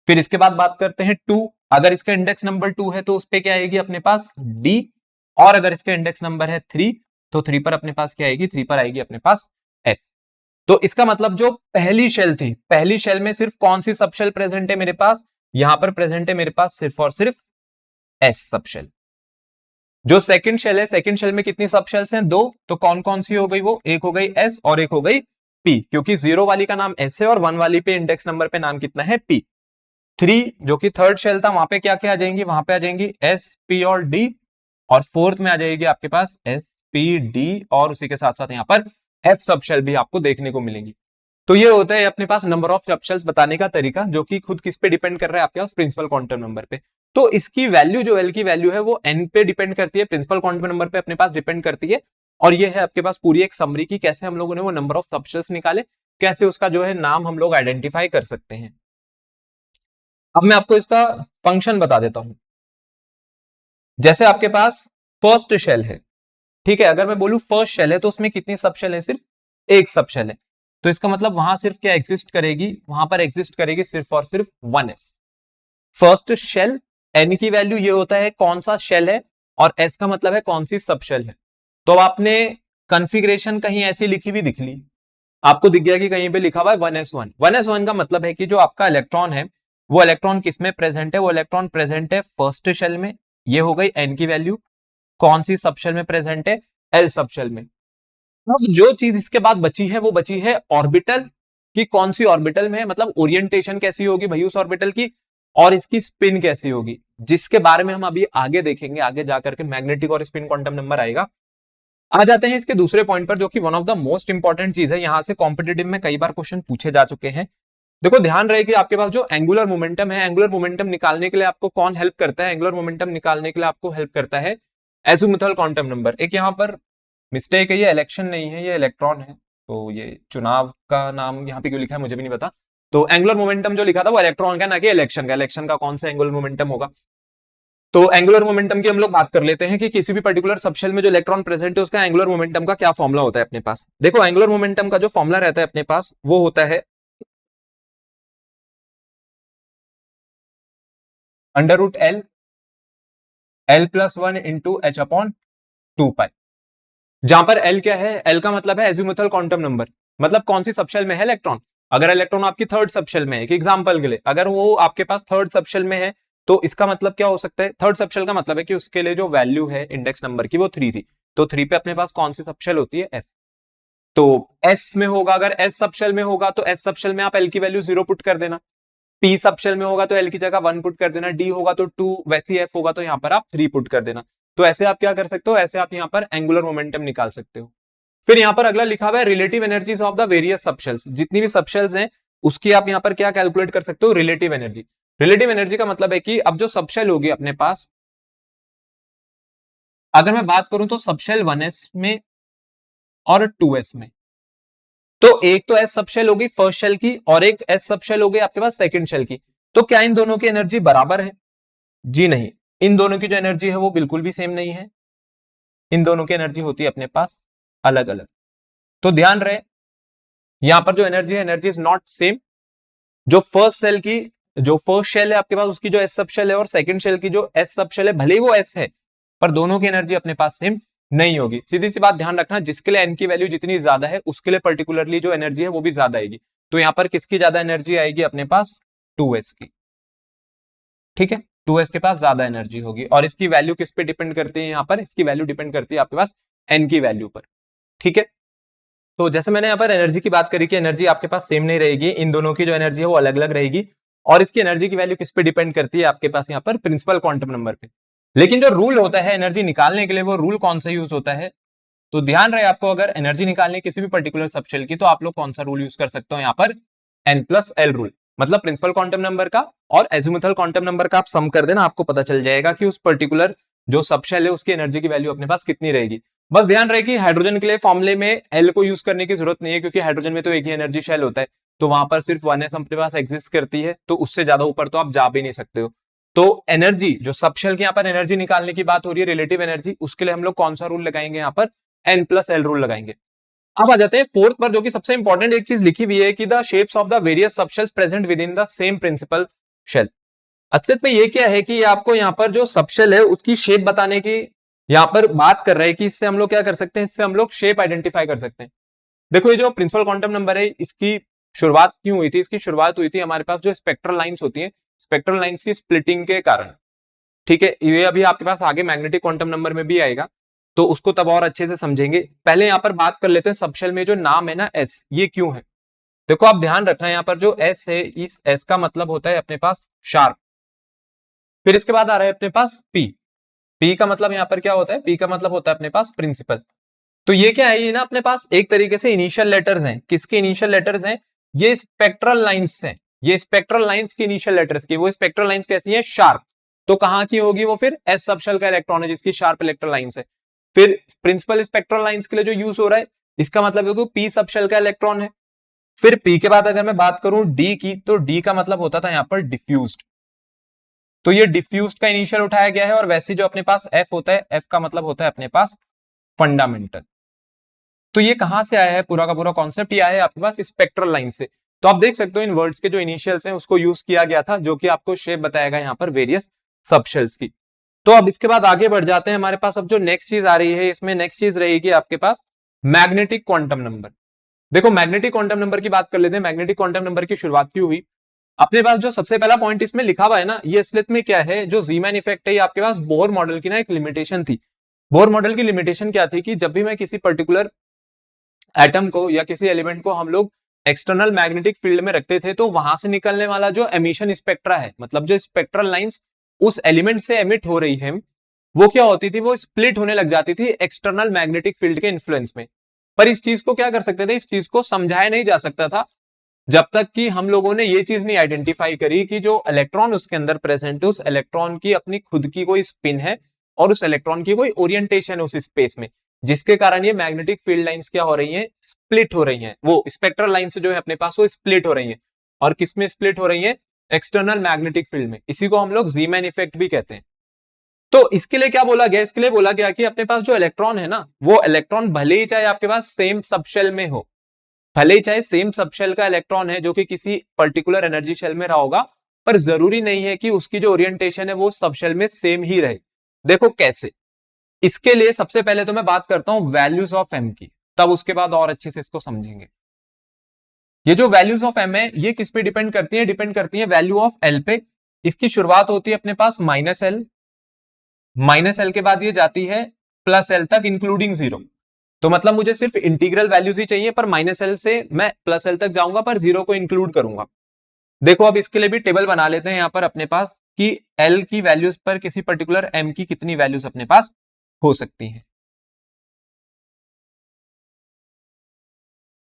फिर इसके बाद बात करते हैं 2, अगर इसका इंडेक्स नंबर 2 है तो उस पे क्या आएगी अपने पास डी, और अगर इसका इंडेक्स नंबर है 3 तो 3 पर अपने पास क्या आएगी, 3 पर आएगी अपने पास एफ। तो इसका मतलब जो पहली शेल थी, पहली शेल में सिर्फ कौन सी सबशेल प्रेजेंट है मेरे पास, यहां पर प्रेजेंट है मेरे पास सिर्फ और सिर्फ एस सबशेल। जो सेकंड शेल है, सेकंड शेल में कितनी सबशेल्स हैं, 2, तो कौन कौन सी हो गई, वो एक हो गई एस और एक हो गई पी, क्योंकि 0 वाली का नाम एस है और 1 वाली पे इंडेक्स नंबर पे नाम कितना है पी। 3 जो कि थर्ड शेल था, वहां पे क्या क्या आ जाएंगी, वहां पे आ जाएंगी एस पी और डी, और फोर्थ में आ जाएगी आपके पास एस पी डी, और उसी के साथ साथ यहाँ पर एफ सबशेल भी आपको देखने को मिलेंगी। तो ये होता है अपने पास नंबर ऑफ सबशेल्स बताने का तरीका, जो कि खुद किस पे डिपेंड कर रहा है, आपके पास प्रिंसिपल क्वांटम नंबर पे। तो इसकी वैल्यू, जो एल की वैल्यू है वो एन पे डिपेंड करती है, प्रिंसिपल क्वांटम नंबर पे अपने पास डिपेंड करती है। और ये है आपके पास पूरी एक समरी की कैसे हम लोगों ने वो नंबर ऑफ सबशेल्स निकाले, कैसे उसका जो है नाम हम लोग आइडेंटिफाई कर सकते हैं। अब मैं आपको इसका फंक्शन बता देता हूं। जैसे आपके पास फर्स्ट शेल है, ठीक है, अगर मैं बोलूं फर्स्ट शेल है तो उसमें कितनी सबशेल है, सिर्फ एक सबशेल है। तो इसका मतलब वहां सिर्फ क्या एग्जिस्ट करेगी, वहां पर एग्जिस्ट करेगी सिर्फ और सिर्फ 1s। फर्स्ट शेल, एन की वैल्यू ये होता है कौन सा शेल है, और एस का मतलब है कौन सी सबशेल है। तो अब आपने कॉन्फ़िगरेशन कहीं ऐसी लिखी हुई दिख ली, आपको दिख गया कि कहीं पे लिखा हुआ है 1s1। 1s1 का मतलब है कि जो आपका इलेक्ट्रॉन है वो इलेक्ट्रॉन किस में प्रेजेंट है, वो इलेक्ट्रॉन प्रेजेंट है फर्स्ट शेल में। ये हो गई एन की वैल्यू। कौन सी सबशेल में प्रेजेंट है, एल सबशेल में। अब जो चीज इसके बाद बची है वो बची है ऑर्बिटल, कि कौन सी ऑर्बिटल में है, मतलब ओरिएंटेशन कैसी होगी भाई उस ऑर्बिटल की, और इसकी स्पिन कैसी होगी, जिसके बारे में हम अभी आगे देखेंगे। आगे जाकर के मैग्नेटिक और स्पिन क्वांटम नंबर आएगा। आ जाते हैं इसके दूसरे पॉइंट पर, जो कि one of the most important चीज है, यहां से कॉम्पिटेटिव में कई बार क्वेश्चन पूछे जा चुके हैं। देखो ध्यान रहे कि आपके पास जो एंगुलर मोमेंटम है, एंगुलर मोमेंटम निकालने के लिए आपको कौन हेल्प करता है, एंगुलर मोमेंटम निकालने के लिए आपको हेल्प करता है एजीमुथल क्वांटम नंबर। एक यहाँ पर मिस्टेक है, ये इलेक्शन नहीं है, ये इलेक्ट्रॉन है, तो ये चुनाव का नाम यहाँ पे क्यों लिखा है मुझे भी नहीं पता। तो एंगुलर मोमेंटम जो लिखा था वो इलेक्ट्रॉन का, ना कि इलेक्शन का। इलेक्शन का कौन सा एंगुलर मोमेंटम होगा। तो एंगुलर मोमेंटम की हम लोग बात कर लेते हैं कि किसी भी पर्टिकुलर सबशेल में जो इलेक्ट्रॉन प्रेजेंट है उसका एंगुलर मोमेंटम का क्या फॉर्मुला होता है अपने पास। देखो एंगुलर मोमेंटम का जो फॉर्मुला रहता है अपने पास वो होता है under root l, l plus 1 into h upon 2 pi. जहां पर एल क्या है, एल का मतलब है एजीमुथल क्वांटम नंबर, मतलब कौन सी सबशेल में है इलेक्ट्रॉन। अगर इलेक्ट्रॉन आपकी थर्ड सबशेल में है, एक एग्जांपल के लिए अगर वो आपके पास थर्ड सबशेल में है, तो इसका मतलब क्या हो सकता है, थर्ड सबशेल का मतलब है कि उसके लिए जो वैल्यू है इंडेक्स नंबर की वो 3 थी। तो 3 पे अपने पास कौन सी सबशेल होती है, एफ। तो एस में होगा, अगर एस सबशेल में होगा तो एस सबशेल में आप एल की वैल्यू 0 पुट कर देना। पी सबशेल में होगा तो एल की जगह 1 पुट कर देना। डी होगा तो 2, वैसी एफ होगा तो यहाँ पर आप 3 पुट कर देना। तो ऐसे आप क्या कर सकते हो, ऐसे आप यहाँ पर एंगुलर मोमेंटम निकाल सकते हो। फिर यहाँ पर अगला लिखा हुआ है relative energies of the various subshells. जितनी भी सबशेल्स हैं उसकी आप यहाँ पर क्या कैलकुलेट कर सकते हो, रिलेटिव एनर्जी। रिलेटिव एनर्जी का मतलब है कि अब जो सबशेल होगी अपने पास, अगर मैं बात करूं तो सबशेल 1s में और 2s में, तो एक तो एस सबशेल होगी फर्स्ट शेल की और एक एस सबशेल होगी आपके पास सेकंड शेल की। तो क्या इन दोनों की एनर्जी बराबर है, जी नहीं। इन दोनों की जो एनर्जी है वो बिल्कुल भी सेम नहीं है, इन दोनों की एनर्जी होती है अपने पास अलग अलग। तो ध्यान रहे यहां पर जो एनर्जी है, एनर्जी इज नॉट सेम। जो फर्स्ट सेल की, जो फर्स्ट शेल है आपके पास उसकी जो एस सबशेल है, और सेकंड शेल की जो एस सबशेल है, भले ही वो एस है पर दोनों की एनर्जी अपने पास सेम नहीं होगी। सीधी सी बात ध्यान रखना, जिसके लिए एन की वैल्यू जितनी ज्यादा है उसके लिए पर्टिकुलरली जो एनर्जी है वो भी ज्यादा आएगी। तो यहां पर किसकी ज्यादा एनर्जी आएगी अपने पास, 2s की। ठीक है, 2s के पास ज्यादा एनर्जी होगी, और इसकी वैल्यू किस पे डिपेंड करती है, यहाँ पर इसकी वैल्यू डिपेंड करती है आपके पास एन की वैल्यू पर। ठीक है, तो जैसे मैंने यहाँ पर एनर्जी की बात करी कि एनर्जी आपके पास सेम नहीं रहेगी, इन दोनों की जो एनर्जी है वो अलग अलग रहेगी। और इसकी एनर्जी की वैल्यू किस पे डिपेंड करती है आपके पास यहाँ पर, प्रिंसिपल क्वांटम नंबर पे। लेकिन जो रूल होता है एनर्जी निकालने के लिए, वो रूल कौन सा यूज होता है, तो ध्यान रहे आपको, अगर एनर्जी निकालनी किसी भी पर्टिकुलर सबशेल की, तो आप लोग कौन सा रूल यूज कर सकते हो यहाँ पर, एन प्लस एल रूल। मतलब प्रिंसिपल क्वांटम नंबर का और एजीमुथल क्वांटम नंबर का आप सम कर देना, आपको पता चल जाएगा कि उस पर्टिकुलर जो सबशेल है उसकी एनर्जी की वैल्यू अपने पास कितनी रहेगी। बस ध्यान रहे कि हाइड्रोजन के लिए फॉर्मूले में एल को यूज करने की जरूरत नहीं है, क्योंकि हाइड्रोजन में तो एक ही एनर्जी शेल होता है, तो वहां पर सिर्फ 1s अपने पास एग्जिस्ट करती है, तो उससे ज्यादा ऊपर तो आप जा भी नहीं सकते हो। तो एनर्जी जो सबशेल की यहाँ पर एनर्जी निकालने की बात हो रही है, रिलेटिव एनर्जी, उसके लिए हम लोग कौन सा रूल लगाएंगे यहाँ पर, एन प्लस एल रूल लगाएंगे। अब आ जाते हैं फोर्थ पर, जो कि सबसे इंपॉर्टेंट एक चीज लिखी हुई है कि the shapes of the various subshells present within the same principal shell. असलियत में ये क्या है कि आपको यहाँ पर जो सबशेल है उसकी शेप बताने की यहाँ पर बात कर रहे हैं, कि इससे हम लोग क्या कर सकते हैं, इससे हम लोग शेप आइडेंटिफाई कर सकते हैं। देखो ये जो प्रिंसिपल क्वांटम नंबर है इसकी शुरुआत क्यों हुई थी, इसकी शुरुआत हुई थी हमारे पास जो स्पेक्ट्रल लाइंस होती है, स्पेक्ट्रल लाइंस की स्प्लिटिंग के कारण। ठीक है, ये अभी आपके पास आगे मैग्नेटिक क्वांटम नंबर में भी आएगा, तो उसको तब और अच्छे से समझेंगे। पहले यहाँ पर बात कर लेते हैं सबशेल में जो नाम है ना एस, ये क्यों है। देखो आप ध्यान रखना, यहाँ पर जो एस है, इस एस का मतलब होता है अपने पास शार्प। फिर इसके बाद आ रहा है अपने पास पी। पी का मतलब यहाँ पर क्या होता है, पी का मतलब होता है अपने पास प्रिंसिपल। तो ये क्या है, ये ना अपने पास एक तरीके से इनिशियल लेटर्स हैं। किसके इनिशियल लेटर्स हैं, ये स्पेक्ट्रल लाइंस हैं, ये स्पेक्ट्रल लाइंस की इनिशियल लेटर्स की, वो स्पेक्ट्रल लाइंस कैसी है, शार्प। तो कहां की होगी वो, फिर एस सब शेल का इलेक्ट्रॉन है जिसकी शार्प इलेक्ट्रल लाइंस है। फिर प्रिंसिपल स्पेक्ट्रल लाइंस के लिए जो यूज हो रहा है, इसका मतलब है कि पी सब शेल का इलेक्ट्रॉन है। फिर पी के बाद अगर मैं बात करूं डी की, तो डी का मतलब होता था यहां पर डिफ्यूज्ड, तो ये डिफ्यूज्ड का इनिशियल उठाया गया है। और वैसे जो अपने पास एफ होता है, एफ का मतलब होता है अपने पास फंडामेंटल। तो ये कहां से आया है, पूरा का पूरा कॉन्सेप्ट ये आया है आपके पास स्पेक्ट्रल लाइन से। तो आप देख सकते हो इन वर्ड्स के जो इनिशियल्स हैं उसको यूज किया गया था, जो कि आपको शेप बताएगा यहाँ पर वेरियस सबशेल्स की। तो अब इसके बाद आगे बढ़ जाते हैं, हमारे पास अब जो नेक्स्ट चीज आ रही है, इसमें नेक्स्ट चीज रहेगी आपके पास मैग्नेटिक क्वांटम नंबर। देखो मैग्नेटिक क्वांटम नंबर की बात कर लेते हैं। मैग्नेटिक क्वांटम नंबर की शुरुआत क्यों हुई, अपने पास जो सबसे पहला पॉइंट इसमें लिखा हुआ है ना, ये असलियत में क्या है, जो जीमैन इफेक्ट है, ये आपके पास बोर मॉडल की ना एक लिमिटेशन थी। बोर मॉडल की लिमिटेशन क्या थी कि जब भी मैं किसी पर्टिकुलर एटम को या किसी एलिमेंट को हम लोग एक्सटर्नल मैग्नेटिक फील्ड में रखते थे, तो वहां से निकलने वाला जो एमिशन स्पेक्ट्रा है, मतलब जो स्पेक्ट्रल लाइंस उस एलिमेंट से एमिट हो रही है, वो क्या होती थी, वो स्प्लिट होने लग जाती थी एक्सटर्नल मैग्नेटिक फील्ड के इन्फ्लुएंस में। पर इस चीज को क्या कर सकते थे, इस चीज को समझाया नहीं जा सकता था जब तक कि हम लोगों ने ये चीज नहीं आइडेंटिफाई करी कि जो इलेक्ट्रॉन उसके अंदर प्रेजेंट है, उस इलेक्ट्रॉन की अपनी खुद की कोई स्पिन है और उस इलेक्ट्रॉन की कोई ओरिएंटेशन है उस स्पेस में, जिसके कारण ये मैग्नेटिक फील्ड लाइंस क्या हो रही हैं, स्प्लिट हो रही हैं। वो स्पेक्ट्रल लाइन से जो है अपने पास वो स्प्लिट हो रही हैं। और किस में स्प्लिट हो रही है, एक्सटर्नल मैग्नेटिक फील्ड में। इसी को हम लोग जीमैन इफेक्ट भी कहते हैं। तो इसके लिए क्या बोला गया, इसके लिए बोला गया कि अपने पास जो इलेक्ट्रॉन है ना, वो इलेक्ट्रॉन भले ही चाहे आपके पास सेम सबशेल में हो, भले ही चाहे सेम सबशेल का इलेक्ट्रॉन है जो कि किसी पर्टिकुलर एनर्जी शेल में रहा होगा, पर जरूरी नहीं है कि उसकी जो ओरिएंटेशन है वो सबशेल में सेम ही रहे। देखो कैसे, इसके लिए सबसे पहले तो मैं बात करता हूं वैल्यूज ऑफ एम की, तब उसके बाद और अच्छे से इसको समझेंगे। ये जो वैल्यूज ऑफ एम है, ये किस पे डिपेंड करती है, डिपेंड करती है वैल्यू ऑफ एल पे। इसकी शुरुआत होती है अपने पास माइनस एल, माइनस एल के बाद ये जाती है प्लस एल तक इंक्लूडिंग जीरो। तो मतलब मुझे सिर्फ इंटीग्रल वैल्यूज ही चाहिए, पर माइनस एल से मैं प्लस एल तक जाऊंगा, पर जीरो को इंक्लूड करूंगा। देखो अब इसके लिए भी टेबल बना लेते हैं यहां पर अपने पास कि एल की वैल्यूज पर किसी पर्टिकुलर एम की कितनी वैल्यूज अपने पास हो सकती हैं।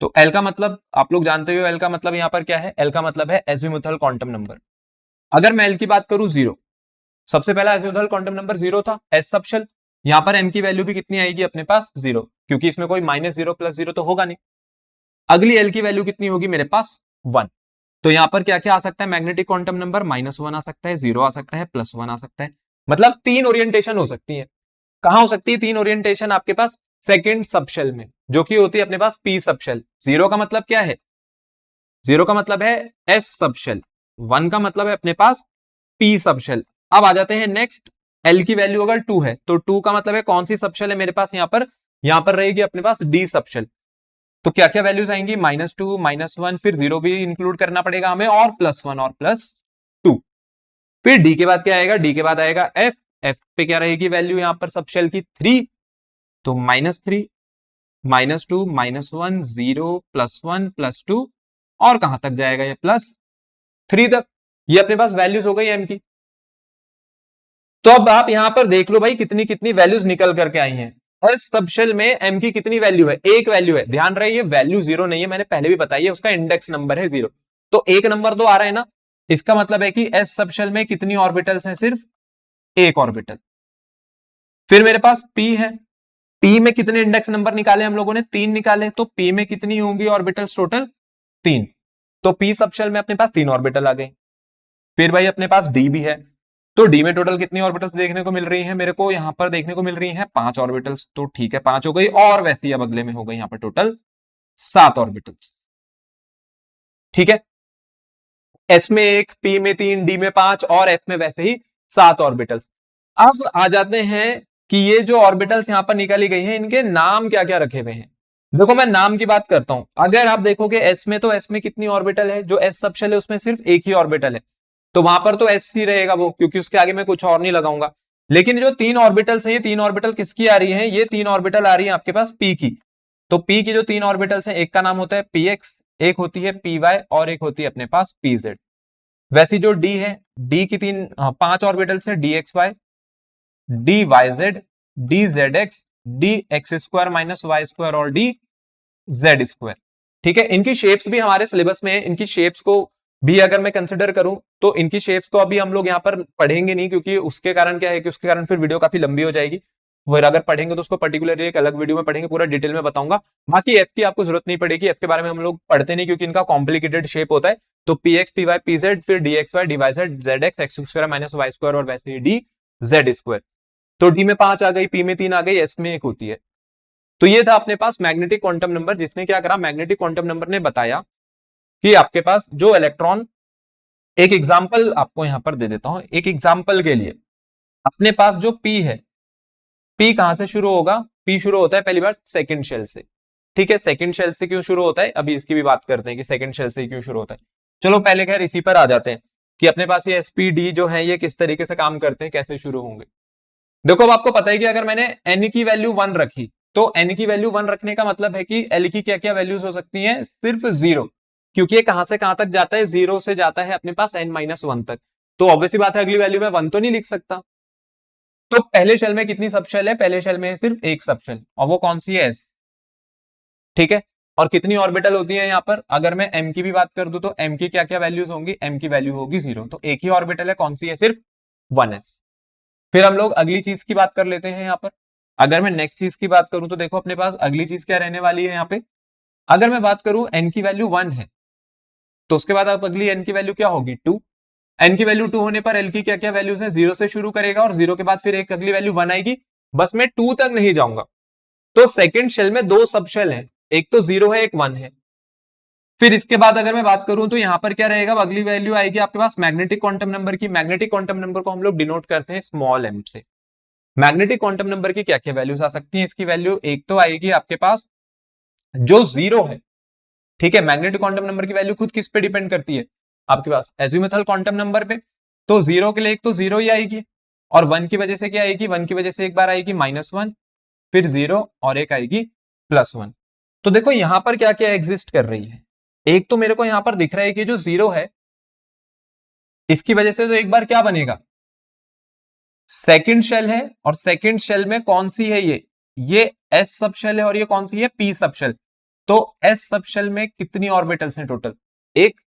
तो एल का मतलब आप लोग जानते हो, एल का मतलब यहां पर क्या है, एल का मतलब है एजिमुथल क्वांटम नंबर। अगर मैं एल की बात करूं जीरो, सबसे पहला एजिमुथल क्वांटम नंबर जीरो था, एस सबशेल। यहां पर एम की वैल्यू भी कितनी आएगी अपने पास, जीरो, क्योंकि इसमें कोई माइनस जीरो प्लस जीरो तो होगा नहीं। अगली एल की वैल्यू कितनी होगी मेरे पास, वन। तो यहां पर क्या क्या आ सकता है, magnetic quantum number minus one आ सकता है, जीरो आ सकता है, प्लस वन आ सकता है। मतलब तीन ओरिएंटेशन हो सकती है। कहां हो सकती है तीन ओरिएंटेशन, आपके पास सेकंड सबशेल में, जो कि होती है अपने पास पी सबशेल। जीरो का मतलब क्या है, जीरो का मतलब है एस सबशेल, वन का मतलब है अपने पास पी सबशेल। अब आ जाते हैं नेक्स्ट, एल की वैल्यू अगर टू है, तो टू का मतलब है कौन सी सबशेल है मेरे पास, यहां पर रहेगी अपने पास डी सबशेल। तो क्या क्या वैल्यूज आएंगी, माइनस टू, माइनस वन, फिर जीरो भी इंक्लूड करना पड़ेगा हमें, और प्लस वन और प्लस टू। फिर डी के बाद क्या आएगा, डी के बाद आएगा एफ। एफ पे क्या रहेगी वैल्यू यहां पर सबशेल की, थ्री। तो minus three, minus two, minus one, zero, plus one, plus two, और कहां तक जाएगा ये प्लस थ्री तक। ये अपने पास वैल्यूज हो गई एम की। तो अब आप यहां पर देख लो भाई कितनी कितनी वैल्यूज निकल करके आई हैं। एस सबशेल में एम की कितनी वैल्यू है, एक वैल्यू है। ध्यान रहे ये वैल्यू जीरो नहीं है, मैंने पहले भी बताई है, उसका इंडेक्स नंबर है जीरो। तो एक नंबर तो आ रहा है ना, इसका मतलब है कि एस सबशेल में कितनी ऑर्बिटल्स हैं, सिर्फ एक ऑर्बिटल। फिर मेरे पास पी है, पी में कितने इंडेक्स नंबर निकाले हम लोगों ने, तीन निकाले। तो पी में कितनी होंगी ऑर्बिटल्स टोटल, तीन। तो पी सबशेल में अपने पास तीन ऑर्बिटल आ गए। फिर भाई अपने पास डी भी है, तो डी में टोटल कितनी ऑर्बिटल्स देखने को मिल रही है मेरे को, यहां पर देखने को मिल रही है पांच ऑर्बिटल्स। तो ठीक है, पांच हो गई, और वैसे ही अब अगले में हो गई यहां पर टोटल सात ऑर्बिटल्स। ठीक है, एस में एक, पी में तीन, डी में पांच, और एफ में वैसे ही सात ऑर्बिटल्स। अब आ जाते हैं कि ये जो ऑर्बिटल्स यहां पर निकाली गई हैं, इनके नाम क्या क्या रखे हुए हैं। देखो मैं नाम की बात करता हूं, अगर आप देखोगे एस में, तो एस में कितनी ऑर्बिटल है, जो एस सबशेल है उसमें सिर्फ एक ही ऑर्बिटल है, तो वहां पर तो एस ही रहेगा वो, क्योंकि उसके आगे मैं कुछ और नहीं लगाऊंगा। लेकिन जो तीन ऑर्बिटल्स हैं, ये तीन ऑर्बिटल किसकी आ रही है, ये तीन ऑर्बिटल आ रही है आपके पास पी की। तो पी की जो तीन ऑर्बिटल्स हैं, एक का नाम होता है पी एक्स, एक होती है पी वाई, और एक होती है अपने पास पी जेड। वैसी जो डी है, डी की पांच ऑर्बिटल्स है, d x y, d y z, d z x, d x square minus y square, और डी जेड स्क्वायर। ठीक है, इनकी शेप्स भी हमारे सिलेबस में है, इनकी शेप्स को भी अगर मैं कंसिडर करूं तो इनकी शेप्स को अभी हम लोग यहाँ पर पढ़ेंगे नहीं, क्योंकि उसके कारण क्या है कि उसके कारण फिर वीडियो काफी लंबी हो जाएगी। फिर अगर पढ़ेंगे तो उसको पर्टिकुलरली एक अलग वीडियो में पढ़ेंगे, पूरा डिटेल में बताऊंगा। बाकी एफ की आपको जरूरत नहीं पड़ेगी, एफ के बारे में हम लोग पढ़ते नहीं क्योंकि इनका कॉम्प्लिकेटेड शेप होता है। तो p x p y p z, फिर d x y d y z, z x x square minus y square, और वैसे ही डी जेड स्क्वायर। तो डी में 5 आ गई, पी में 3 आ गई, एस में 1 होती है। तो ये था अपने पास मैग्नेटिक क्वांटम नंबर, जिसने क्या करा, मैग्नेटिक क्वांटम नंबर ने बताया कि आपके पास जो इलेक्ट्रॉन, एक एग्जांपल आपको यहां पर दे देता हूं, एक एग्जांपल के लिए अपने पास जो पी है, पी कहां से शुरू होगा, पी शुरू होता है पहली बार सेकंड शेल से। ठीक है, सेकंड शेल से क्यों शुरू होता है, अभी इसकी भी बात करते हैं कि सेकंड शेल से क्यों शुरू होता है। चलो पहले खैर इसी पर आ जाते हैं कि अपने पास ये एसपीडी जो है ये किस तरीके से काम करते हैं, कैसे शुरू होंगे। देखो अब आपको पता है कि अगर मैंने एन की वैल्यू 1 रखी, तो एन की वैल्यू 1 रखने का मतलब है कि एल की क्या क्या वैल्यूज हो सकती हैं, सिर्फ 0, क्योंकि ये कहां से कहां तक जाता है, 0 से जाता है अपने पास n-1 तक। तो ऑब्वियसली बात है अगली वैल्यू में 1 तो नहीं लिख सकता। तो पहले शेल में कितनी सब शेल है, पहले शेल में सिर्फ एक सब शेल, और वो कौन सी है, एस। ठीक है, और कितनी ऑर्बिटल होती है यहां पर, अगर मैं एम की भी बात कर दूं तो एम की क्या क्या वैल्यूज होंगी, एम की वैल्यू होगी 0, तो एक ही ऑर्बिटल है, कौन सी है, सिर्फ 1s। फिर हम लोग अगली चीज की बात कर लेते हैं यहां पर। अगर मैं नेक्स्ट चीज की बात करूं तो देखो अपने पास अगली चीज क्या रहने वाली है यहां पे, अगर मैं बात करूं एन की वैल्यू 1 है, तो उसके बाद अब अगली एन की वैल्यू क्या होगी, 2। एन की वैल्यू 2 होने पर एल की क्या क्या वैल्यूज है, 0 से शुरू करेगा और 0 के बाद फिर एक अगली वैल्यू 1 आएगी, बस मैं 2 तक नहीं जाऊंगा। तो सेकेंड शेल में 2 सब शेल है, एक तो 0 है, एक 1 है। फिर इसके बाद अगर मैं बात करूं तो यहां पर क्या रहेगा, अगली वैल्यू आएगी आपके पास मैग्नेटिक क्वांटम नंबर की। मैग्नेटिक क्वांटम नंबर को हम लोग डिनोट करते हैं स्मॉल एम से। मैग्नेटिक क्वांटम नंबर की क्या क्या वैल्यूज आ सकती हैं, इसकी वैल्यू एक तो आएगी आपके पास जो 0 है। ठीक है, मैग्नेटिक क्वांटम नंबर की वैल्यू खुद किस पे डिपेंड करती है, आपके पास एजिमुथल क्वांटम नंबर पे। तो 0 के लिए एक तो 0 ही आएगी, और 1 की वजह से क्या आएगी, 1 की वजह से एक बार आएगी -1, फिर 0 और एक आएगी +1। तो देखो यहां पर क्या क्या एग्जिस्ट कर रही है, एक तो मेरे को यहां पर दिख रहा है कि जो 0 है इसकी वजह से तो एक बार क्या बनेगा, सेकंड शेल है, और सेकंड शेल में कौन सी है, ये एस सब शेल है, और ये कौन सी है, पी सब शेल। तो एस सब शेल में कितनी ऑर्बिटल्स हैं टोटल, एक।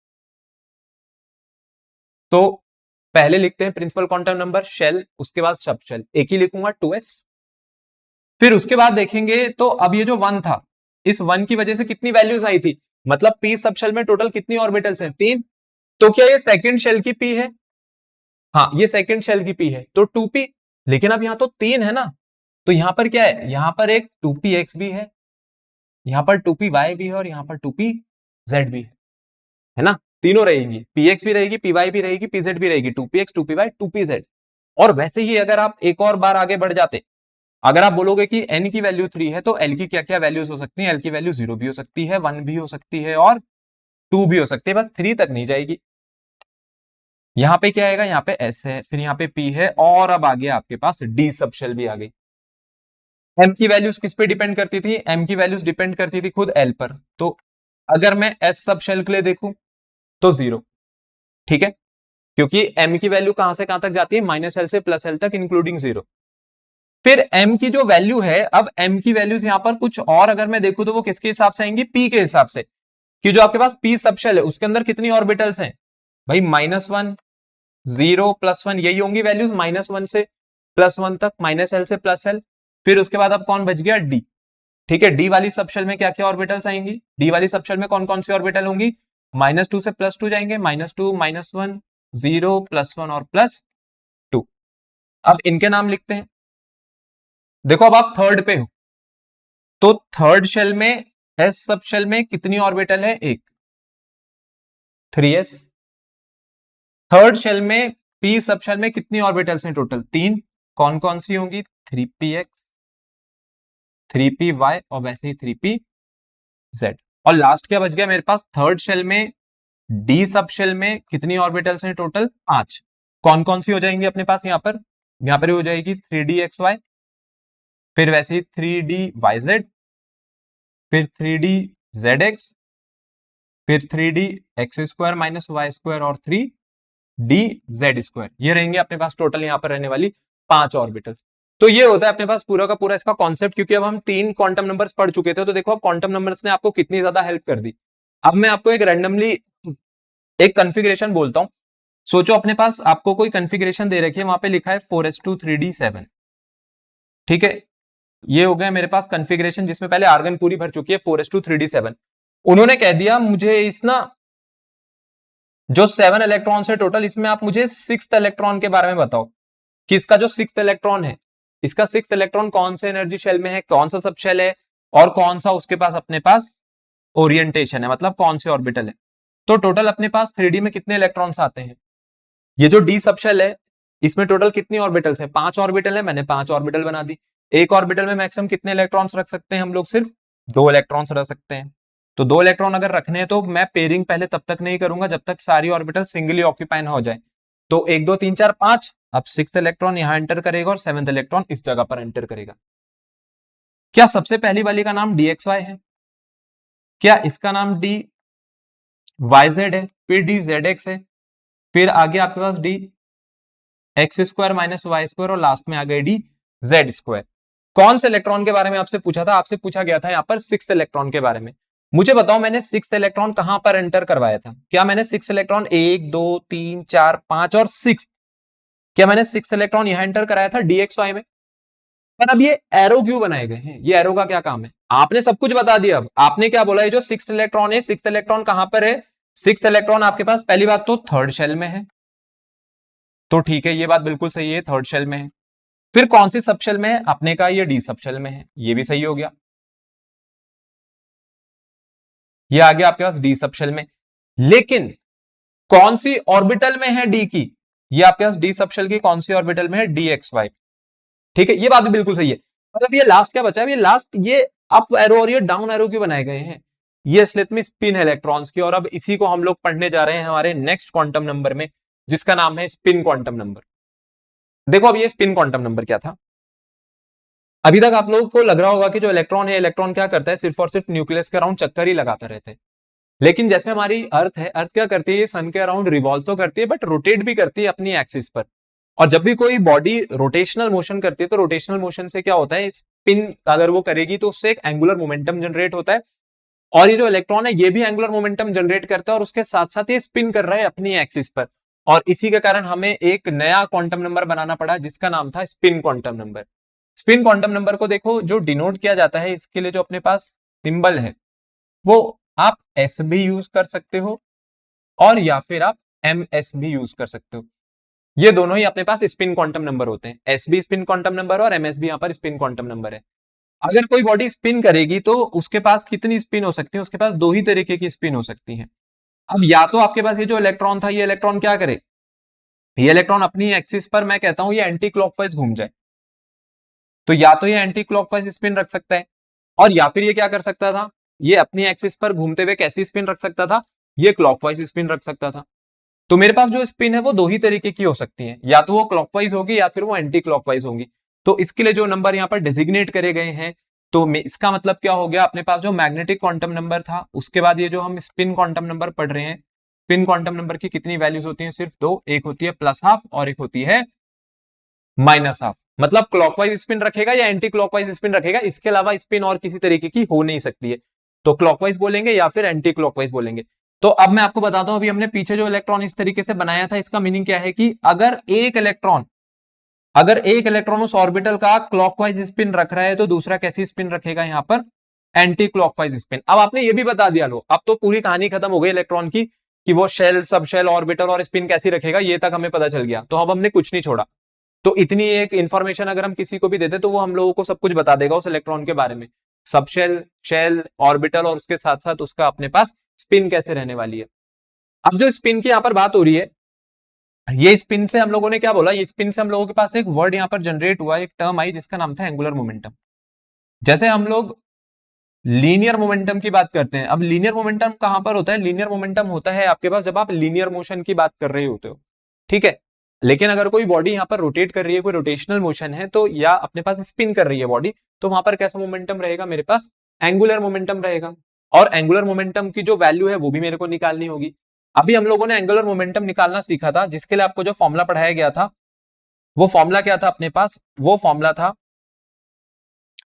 तो पहले लिखते हैं प्रिंसिपल क्वांटम नंबर शेल, उसके बाद सब शेल, एक ही लिखूंगा 2s। फिर उसके बाद देखेंगे तो अब ये जो 1 था, इस 1 की वजह से कितनी वैल्यूज आई थी, मतलब पी सब शेल में टोटल कितनी ऑर्बिटल्स हैं, 3। तो क्या ये सेकंड शेल की पी है, हाँ ये सेकंड शेल की पी है, तो 2p। लेकिन अब यहां तो 3 है ना, तो यहां पर क्या है, यहां पर एक 2px भी यहां पर 2py भी है, और यहां पर 2pz भी है ना, तीनों रहेंगी, px भी रहेगी, py भी रहेगी, pz भी रहेगी, 2px 2py 2pz। और वैसे ही अगर आप एक और बार आगे बढ़ जाते, अगर आप बोलोगे कि n की वैल्यू 3 है, तो l की क्या क्या वैल्यूज हो सकती है, l की वैल्यू 0 भी हो सकती है, 1 भी हो सकती है, और 2 भी हो सकती है, बस 3 तक नहीं जाएगी। यहां पे क्या आएगा, यहाँ पे s है, फिर यहाँ पे p है, और अब आगे आपके पास d सब शेल भी आ गई। m की वैल्यूज किस पे डिपेंड करती थी, m की वैल्यूज डिपेंड करती थी खुद l पर। तो अगर मैं s सब शेल के लिए देखूं तो 0, ठीक है, क्योंकि m की वैल्यू कहां से कहां तक जाती है, -l से +l तक इंक्लूडिंग 0। फिर m की जो वैल्यू है, अब m की वैल्यूज यहां पर कुछ और अगर मैं देखूं तो वो किसके हिसाब से आएंगी, p के हिसाब से, कि जो आपके पास p सब शेल है उसके अंदर कितनी ऑर्बिटल्स हैं भाई, -1 0 +1, यही होंगी वैल्यूज, -1 से +1 तक, -l से +l। फिर उसके बाद अब कौन बच गया, d। ठीक है, डी वाली सबशेल में क्या क्या ऑर्बिटल्स आएंगी, डी वाली सबशेल में कौन कौन सी ऑर्बिटल होंगी, -2 से +2 जाएंगे, -2 -1 0 +1 और +2। अब इनके नाम लिखते हैं। देखो अब आप थर्ड पे हो, तो थर्ड शेल में एस सब शेल में कितनी ऑर्बिटल है, एक, 3s। थर्ड शेल में पी सब शेल में कितनी ऑर्बिटल्स हैं टोटल, 3। कौन कौन सी होंगी, 3px 3py और वैसे ही 3pz। और लास्ट क्या बच गया मेरे पास, थर्ड शेल में डी सब शेल में कितनी ऑर्बिटल्स हैं टोटल, 5। कौन कौन सी हो जाएंगी अपने पास, यहां पर हो जाएगी 3dxy, फिर वैसे ही 3dyz, फिर 3dzx, फिर 3dx² माइनस y² और 3dz²। ये रहेंगे अपने पास टोटल यहां पर रहने वाली 5 ऑर्बिटल्स। तो ये होता है अपने पास पूरा का पूरा इसका कॉन्सेप्ट, क्योंकि अब हम 3 क्वांटम नंबर्स पढ़ चुके थे। तो देखो अब क्वांटम नंबर्स ने आपको कितनी ज्यादा हेल्प कर दी। अब मैं आपको एक रैंडमली एक कॉन्फ़िगरेशन बोलता हूं। सोचो अपने पास आपको कोई कॉन्फ़िगरेशन दे रखी है, वहां पे लिखा है 4s2 3d7। ठीक है, ये हो गया मेरे पास कॉन्फ़िगरेशन जिसमें पहले आर्गन पूरी भर चुकी है 4s2 3d7। उन्होंने कह दिया मुझे इस ना जो 7 इलेक्ट्रॉन है टोटल, इसमें आप मुझे 6th इलेक्ट्रॉन के बारे में बताओ कि इसका जो 6th इलेक्ट्रॉन है, इसका 6th इलेक्ट्रॉन कौन से एनर्जी शेल में है, कौन सा सब शेल है, और कौन सा उसके पास अपने पास ओरिएंटेशन है, मतलब कौन से ऑर्बिटल है। तो टोटल अपने पास 3D में कितने इलेक्ट्रॉन्स आते हैं। ये जो डी सबशेल है इसमें टोटल कितनी ऑर्बिटल्स है, 5 ऑर्बिटल है, मैंने 5 ऑर्बिटल बना दी। एक ऑर्बिटल में मैक्सिमम कितने इलेक्ट्रॉन्स रख सकते हैं हम लोग, सिर्फ 2 इलेक्ट्रॉन्स रख सकते हैं। तो 2 इलेक्ट्रॉन अगर रखने हैं तो मैं पेयरिंग पहले तब तक नहीं करूंगा जब तक सारी ऑर्बिटल सिंगली ऑक्यूपाई ना हो जाए। तो 1 2 3 4 5, अब 6th इलेक्ट्रॉन यहां एंटर करेगा और 7th इलेक्ट्रॉन इस जगह पर एंटर करेगा। क्या सबसे पहली वाली का नाम DXY है, क्या इसका नाम DYZ है, फिर DZX है, फिर आगे आपके पास DX² - Y² और लास्ट में आ गए DZ²। कौन से इलेक्ट्रॉन के बारे में आपसे पूछा था, आपसे पूछा गया था यहां पर 6th इलेक्ट्रॉन के बारे में। मुझे बताओ मैंने 6th इलेक्ट्रॉन कहां पर एंटर करवाया था, क्या मैंने 6th इलेक्ट्रॉन 1 2 3 4 5 और 6, क्या मैंने 6th इलेक्ट्रॉन यहां एंटर कराया था DXY में। पर अब ये एरो क्यों बनाए गए हैं, ये एरो का क्या काम है, आपने सब कुछ बता दिया। अब आपने क्या बोला, ये जो 6th इलेक्ट्रॉन है, 6th इलेक्ट्रॉन कहां पर है, 6th इलेक्ट्रॉन आपके पास पहली बात तो 3rd शेल में है। तो ठीक है, ये बात बिल्कुल सही है, 3rd शेल में है। फिर कौन सी सबशेल में है, अपने का ये डी सबशेल में है, ये भी सही हो गया। ये आ गया आपके पास डी सबशेल में, लेकिन कौन सी ऑर्बिटल में है डी की, ये आपके पास डी सबशेल की कौन सी ऑर्बिटल में है, DXY। ठीक है, ये बात भी बिल्कुल सही है। मतलब ये लास्ट क्या बचा है, ये लास्ट ये अप एरो और ये डाउन एरो क्यों बनाए गए हैं, ये असलियत में स्पिन इलेक्ट्रॉन्स की। और अब इसी को हम लोग पढ़ने जा रहे हैं हमारे नेक्स्ट क्वांटम नंबर में, जिसका नाम है स्पिन क्वांटम नंबर। देखो अब ये स्पिन क्वांटम नंबर क्या था। अभी तक आप लोगों को लग रहा होगा कि जो इलेक्ट्रॉन है, इलेक्ट्रॉन क्या करता है, सिर्फ और सिर्फ न्यूक्लियस के अराउंड चक्कर ही लगाता रहता है। लेकिन जैसे हमारी अर्थ है, अर्थ क्या करती है, सन के अराउंड रिवॉल्व तो करती है बट रोटेट भी करती है अपनी एक्सिस पर। और जब भी कोई बॉडी रोटेशनल मोशन करती है तो रोटेशनल मोशन से क्या होता है, स्पिन अगर वो करेगी तो उससे एक एंगुलर मोमेंटम जनरेट होता है। और ये जो इलेक्ट्रॉन है ये भी एंगुलर मोमेंटम जनरेट करता है और उसके साथ साथ ये स्पिन कर रहा है अपनी एक्सिस पर। और इसी के कारण हमें एक नया क्वांटम नंबर बनाना पड़ा जिसका नाम था spin quantum number. Spin quantum number को देखो जो डिनोट किया जाता है, इसके लिए जो अपने पास सिंबल है वो आप एस भी यूज कर सकते हो और या फिर आप MS भी यूज कर सकते हो। ये दोनों ही अपने पास स्पिन क्वांटम नंबर होते हैं, एस भी स्पिन क्वांटम नंबर और MS भी यहाँ पर स्पिन क्वांटम नंबर है। अगर कोई बॉडी स्पिन करेगी तो उसके पास कितनी स्पिन हो सकती है, उसके पास 2 ही तरीके की स्पिन हो सकती है। अब या तो आपके पास ये जो इलेक्ट्रॉन था, ये इलेक्ट्रॉन क्या करे, ये इलेक्ट्रॉन अपनी एक्सिस पर मैं कहता हूं ये एंटी क्लॉकवाइज घूम जाए, तो या तो ये एंटी क्लॉकवाइज स्पिन रख सकता है, और या फिर ये क्या कर सकता था, ये अपनी एक्सिस पर घूमते हुए कैसी स्पिन रख सकता था, ये क्लॉकवाइज स्पिन रख सकता था। तो मेरे पास जो स्पिन है वो 2 ही तरीके की हो सकती है, या तो वो क्लॉकवाइज होगी या फिर वो एंटी क्लॉकवाइज होगी। तो इसके लिए जो नंबर यहाँ पर डेजिग्नेट करे गए हैं, तो इसका मतलब क्या हो गया, अपने पास जो मैग्नेटिक क्वांटम नंबर था उसके बाद ये जो हम स्पिन क्वांटम नंबर पढ़ रहे हैं, स्पिन क्वांटम नंबर की कितनी वैल्यूज होती हैं, सिर्फ 2, एक होती है +½ और एक होती है -½ मतलब क्लॉकवाइज स्पिन रखेगा या एंटी क्लॉकवाइज स्पिन रखेगा, इसके अलावा स्पिन और किसी तरीके की हो नहीं सकती है। तो क्लॉकवाइज बोलेंगे या फिर एंटी क्लॉकवाइज बोलेंगे। तो अब मैं आपको बताता हूं, अभी हमने पीछे जो इलेक्ट्रॉन इस तरीके से बनाया था, इसका मीनिंग क्या है कि अगर एक इलेक्ट्रॉन उस ऑर्बिटल का क्लॉकवाइज स्पिन रख रहा है तो दूसरा कैसी स्पिन रखेगा, यहां पर एंटी क्लॉकवाइज स्पिन। अब आपने ये भी बता दिया, लो अब तो पूरी कहानी खत्म हो गई इलेक्ट्रॉन की, कि वो शेल, सब शेल, ऑर्बिटल और स्पिन कैसी रखेगा, ये तक हमें पता चल गया। तो अब हमने कुछ नहीं छोड़ा। तो इतनी एक इंफॉर्मेशन अगर हम किसी को भी देते तो वो हम लोगों को सब कुछ बता देगा उस इलेक्ट्रॉन के बारे में, सब शेल, शेल, ऑर्बिटल और उसके साथ साथ उसका अपने पास स्पिन कैसे रहने वाली है। अब जो स्पिन की यहां पर बात हो रही है, ये स्पिन से हम लोगों ने क्या बोला, ये स्पिन से हम लोगों के पास एक वर्ड यहां पर जनरेट हुआ, एक टर्म आई जिसका नाम था एंगुलर मोमेंटम। जैसे हम लोग लीनियर मोमेंटम की बात करते हैं, अब लीनियर मोमेंटम कहां पर होता है, लीनियर मोमेंटम होता है आपके पास जब आप लीनियर मोशन की बात कर रहे होते हो, ठीक है। लेकिन अगर कोई बॉडी यहां पर रोटेट कर रही है, कोई रोटेशनल मोशन है, तो या अपने पास स्पिन कर रही है बॉडी, तो वहां पर कैसा मोमेंटम रहेगा, मेरे पास एंगुलर मोमेंटम रहेगा। और एंगुलर मोमेंटम की जो वैल्यू है वो भी मेरे को निकालनी होगी। अभी हम लोगों ने एंगुलर मोमेंटम निकालना सीखा था, जिसके लिए आपको जो फॉर्मुला पढ़ाया गया था, वो फॉर्मुला क्या था अपने पास, वो फॉर्मुला था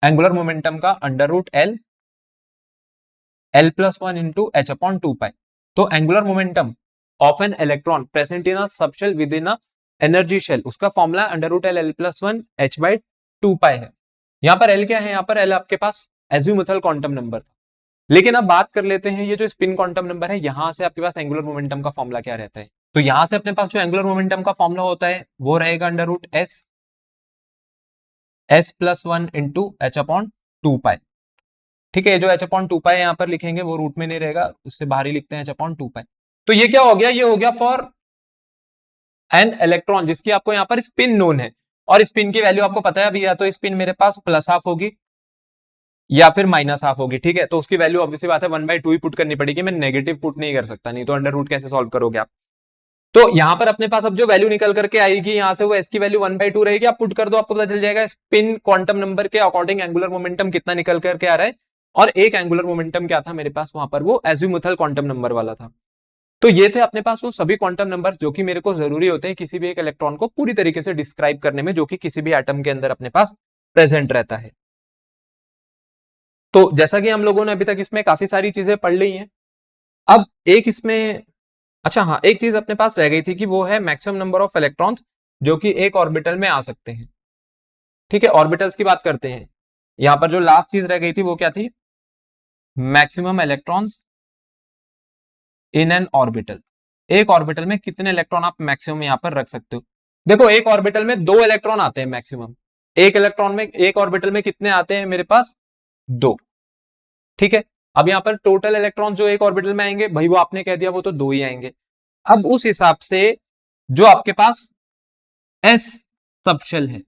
एंगुलर मोमेंटम का √L L+1 into h/2 pi। तो angular momentum of an electron present in a subshell within a energy shell, उसका formula √L L+1 h/2 pi है। यहाँ पर L क्या है, यहाँ पर L आपके पास एजीमुथल क्वांटम नंबर था। लेकिन अब बात कर लेते हैं ये जो स्पिन क्वांटम नंबर है, यहां से आपके पास एंगुलर मोमेंटम का फॉर्मूला क्या रहता है। तो यहां से अपने पास जो एंगुलर मोमेंटम का फॉर्मूला होता है वो रहेगा S+1 into h/2 pi। ठीक है, जो h/2 pi यहाँ पर लिखेंगे वो रूट में नहीं रहेगा, उससे बाहर ही लिखते हैं h/2 pi। तो ये क्या हो गया, ये हो गया फॉर एन इलेक्ट्रॉन जिसकी आपको यहाँ पर स्पिन नोन है, और स्पिन की वैल्यू आपको पता है अभी, या तो स्पिन मेरे पास +½ होगी या फिर -½ होगी। ठीक है, तो उसकी वैल्यू ऑब्वियसली बात है 1/2 ही पुट करनी पड़ेगी, मैं नेगेटिव पुट नहीं कर सकता, नहीं तो अंडर रूट कैसे सॉल्व करोगे आप। तो यहां पर अपने पास अब जो वैल्यू निकल करके आएगी यहां से वो एस की वैल्यू 1/2 रहेगी। आप पुट कर दो, आपको पता चल जाएगा स्पिन क्वांटम नंबर के अकॉर्डिंग एंगुलर मोमेंटम कितना निकल करके आ रहा है, और एक एंगुलर मोमेंटम क्या था मेरे पास वहां पर, वो एजीमुथल क्वांटम नंबर वाला था। तो ये थे अपने पास वो सभी क्वांटम नंबर्स जो कि मेरे को जरूरी होते हैं किसी भी एक इलेक्ट्रॉन को पूरी तरीके से डिस्क्राइब करने में, जो कि किसी भी एटम के अंदर अपने पास प्रेजेंट रहता है। तो जैसा कि हम लोगों ने अभी तक इसमें काफी सारी चीजें पढ़ ली हैं, अब एक इसमें अच्छा हाँ, एक चीज अपने पास रह गई थी कि वो है मैक्सिमम नंबर ऑफ इलेक्ट्रॉन्स जो कि एक ऑर्बिटल में आ सकते हैं। ठीक है, ऑर्बिटल्स की बात करते हैं। यहां पर जो लास्ट चीज रह गई थी वो क्या थी, maximum electrons in an orbital. एक ऑर्बिटल में कितने इलेक्ट्रॉन आप मैक्सिमम यहां पर रख सकते हो। देखो, एक ऑर्बिटल में 2 इलेक्ट्रॉन आते हैं मैक्सिमम, एक इलेक्ट्रॉन में एक ऑर्बिटल में कितने आते हैं मेरे पास, 2। ठीक है, अब यहां पर टोटल इलेक्ट्रॉन जो एक ऑर्बिटल में आएंगे भाई वो आपने कह दिया वो तो 2 ही आएंगे। अब उस हिसाब से जो आपके पास एस सबशेल है,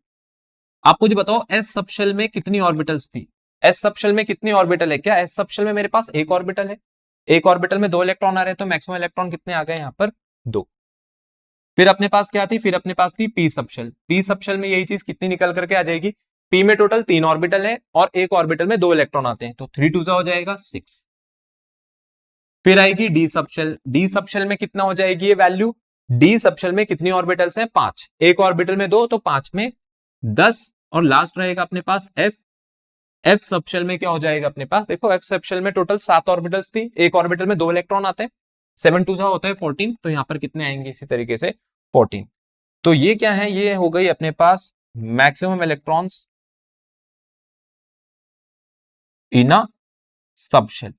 आप मुझे बताओ एस सबशेल में कितनी ऑर्बिटल्स थी, एस सबशेल में कितनी ऑर्बिटल है, क्या एस सबशेल में मेरे पास एक ऑर्बिटल है, एक ऑर्बिटल में 2 इलेक्ट्रॉन आ रहे हैं, तो मैक्सिमम इलेक्ट्रॉन कितने आ गए यहां पर, 2। फिर अपने पास क्या थी, फिर अपने पास थी पी सबशेल। पी सबशेल में यही चीज कितनी निकल करके आ जाएगी, पी में टोटल 3 ऑर्बिटल है और एक ऑर्बिटल में 2 इलेक्ट्रॉन आते हैं, तो 3 2 हो जाएगा 6। फिर आएगी डी सबशेल, डी सबशेल में कितना हो जाएगी ये वैल्यू, डी सबशेल में कितनी ऑर्बिटल्स हैं, 5, एक ऑर्बिटल में 2 तो 5 में 10, और लास्ट रहेगा अपने पास एफ। एफ सबशेल में क्या हो जाएगा अपने पास, देखो एफ सबशेल में टोटल 7 ऑर्बिटल्स थी, एक ऑर्बिटल में 2 इलेक्ट्रॉन आते हैं, 7 2 होता है 14, तो यहां पर कितने आएंगे इसी तरीके से 14। तो ये क्या है, ये हो गई अपने पास maximum electrons in a subshell.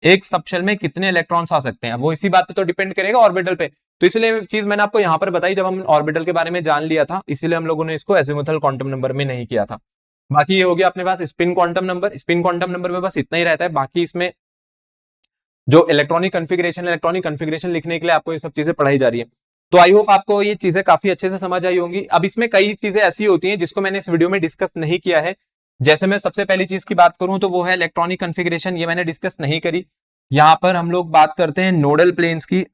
एक सबशेल में कितने इलेक्ट्रॉन्स आ सकते हैं, वो इसी बात पे तो डिपेंड करेगा ऑर्बिटल पे। तो इसलिए चीज मैंने आपको यहां पर बताई, जब हम ऑर्बिटल के बारे में जान लिया था, इसीलिए हम लोगों ने इसको एजीमुथल क्वांटम नंबर में नहीं किया था। बाकी ये हो गया अपने पास spin quantum number. Spin quantum number में बस इतना ही रहता है, बाकी इसमें जो इलेक्ट्रॉनिक कन्फिग्रेशन लिखने के लिए आपको ये सब चीजें पढ़ाई जा रही है। तो आई होप आपको ये चीजें काफी अच्छे से समझ आई होंगी। अब इसमें कई चीजें ऐसी होती हैं जिसको मैंने इस वीडियो में डिस्कस नहीं किया है। जैसे मैं सबसे पहली चीज की बात करूं तो वो है इलेक्ट्रॉनिक कन्फिग्रेशन, ये मैंने डिस्कस नहीं करी। यहां पर हम लोग बात करते हैं नोडल प्लेन्स की,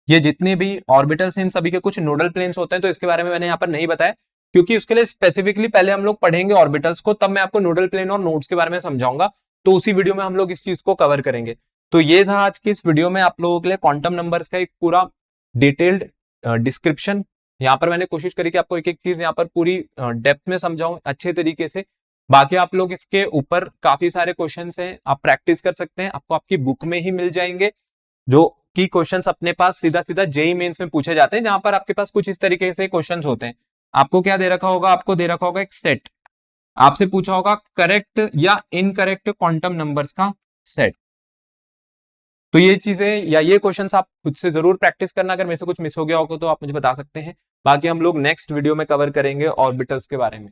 ये जितने भी ऑर्बिटल्स हैं इन सभी के कुछ नोडल प्लेन्स होते हैं, तो इसके बारे में मैंने यहाँ पर नहीं बताया क्योंकि उसके लिए स्पेसिफिकली पहले हम लोग पढ़ेंगे ऑर्बिटल्स को, तब मैं आपको नोडल प्लेन और नोड्स के बारे में समझाऊंगा, तो उसी वीडियो में हम लोग इस चीज को कवर करेंगे। तो ये था आज की इस वीडियो में आप लोगों के लिए क्वांटम नंबर्स का एक पूरा डिटेल्ड डिस्क्रिप्शन। यहाँ पर मैंने कोशिश करी कि आपको एक एक चीज यहाँ पर पूरी डेप्थ में समझाऊं अच्छे तरीके से। बाकी आप लोग इसके ऊपर काफी सारे क्वेश्चंस हैं, आप प्रैक्टिस कर सकते हैं, आपको आपकी बुक में ही मिल जाएंगे, जो कि क्वेश्चंस अपने पास सीधा सीधा जेईई मेंस में पूछे जाते हैं, जहां पर आपके पास कुछ इस तरीके से क्वेश्चंस होते हैं। आपको क्या दे रखा होगा, आपको दे रखा होगा एक सेट, आपसे पूछा होगा करेक्ट या इनकरेक्ट क्वांटम नंबर्स का सेट। तो ये चीजें या ये क्वेश्चंस आप खुद से जरूर प्रैक्टिस करना, अगर मेरे से कुछ मिस हो गया होगा तो आप मुझे बता सकते हैं। बाकी हम लोग नेक्स्ट वीडियो में कवर करेंगे ऑर्बिटल्स के बारे में।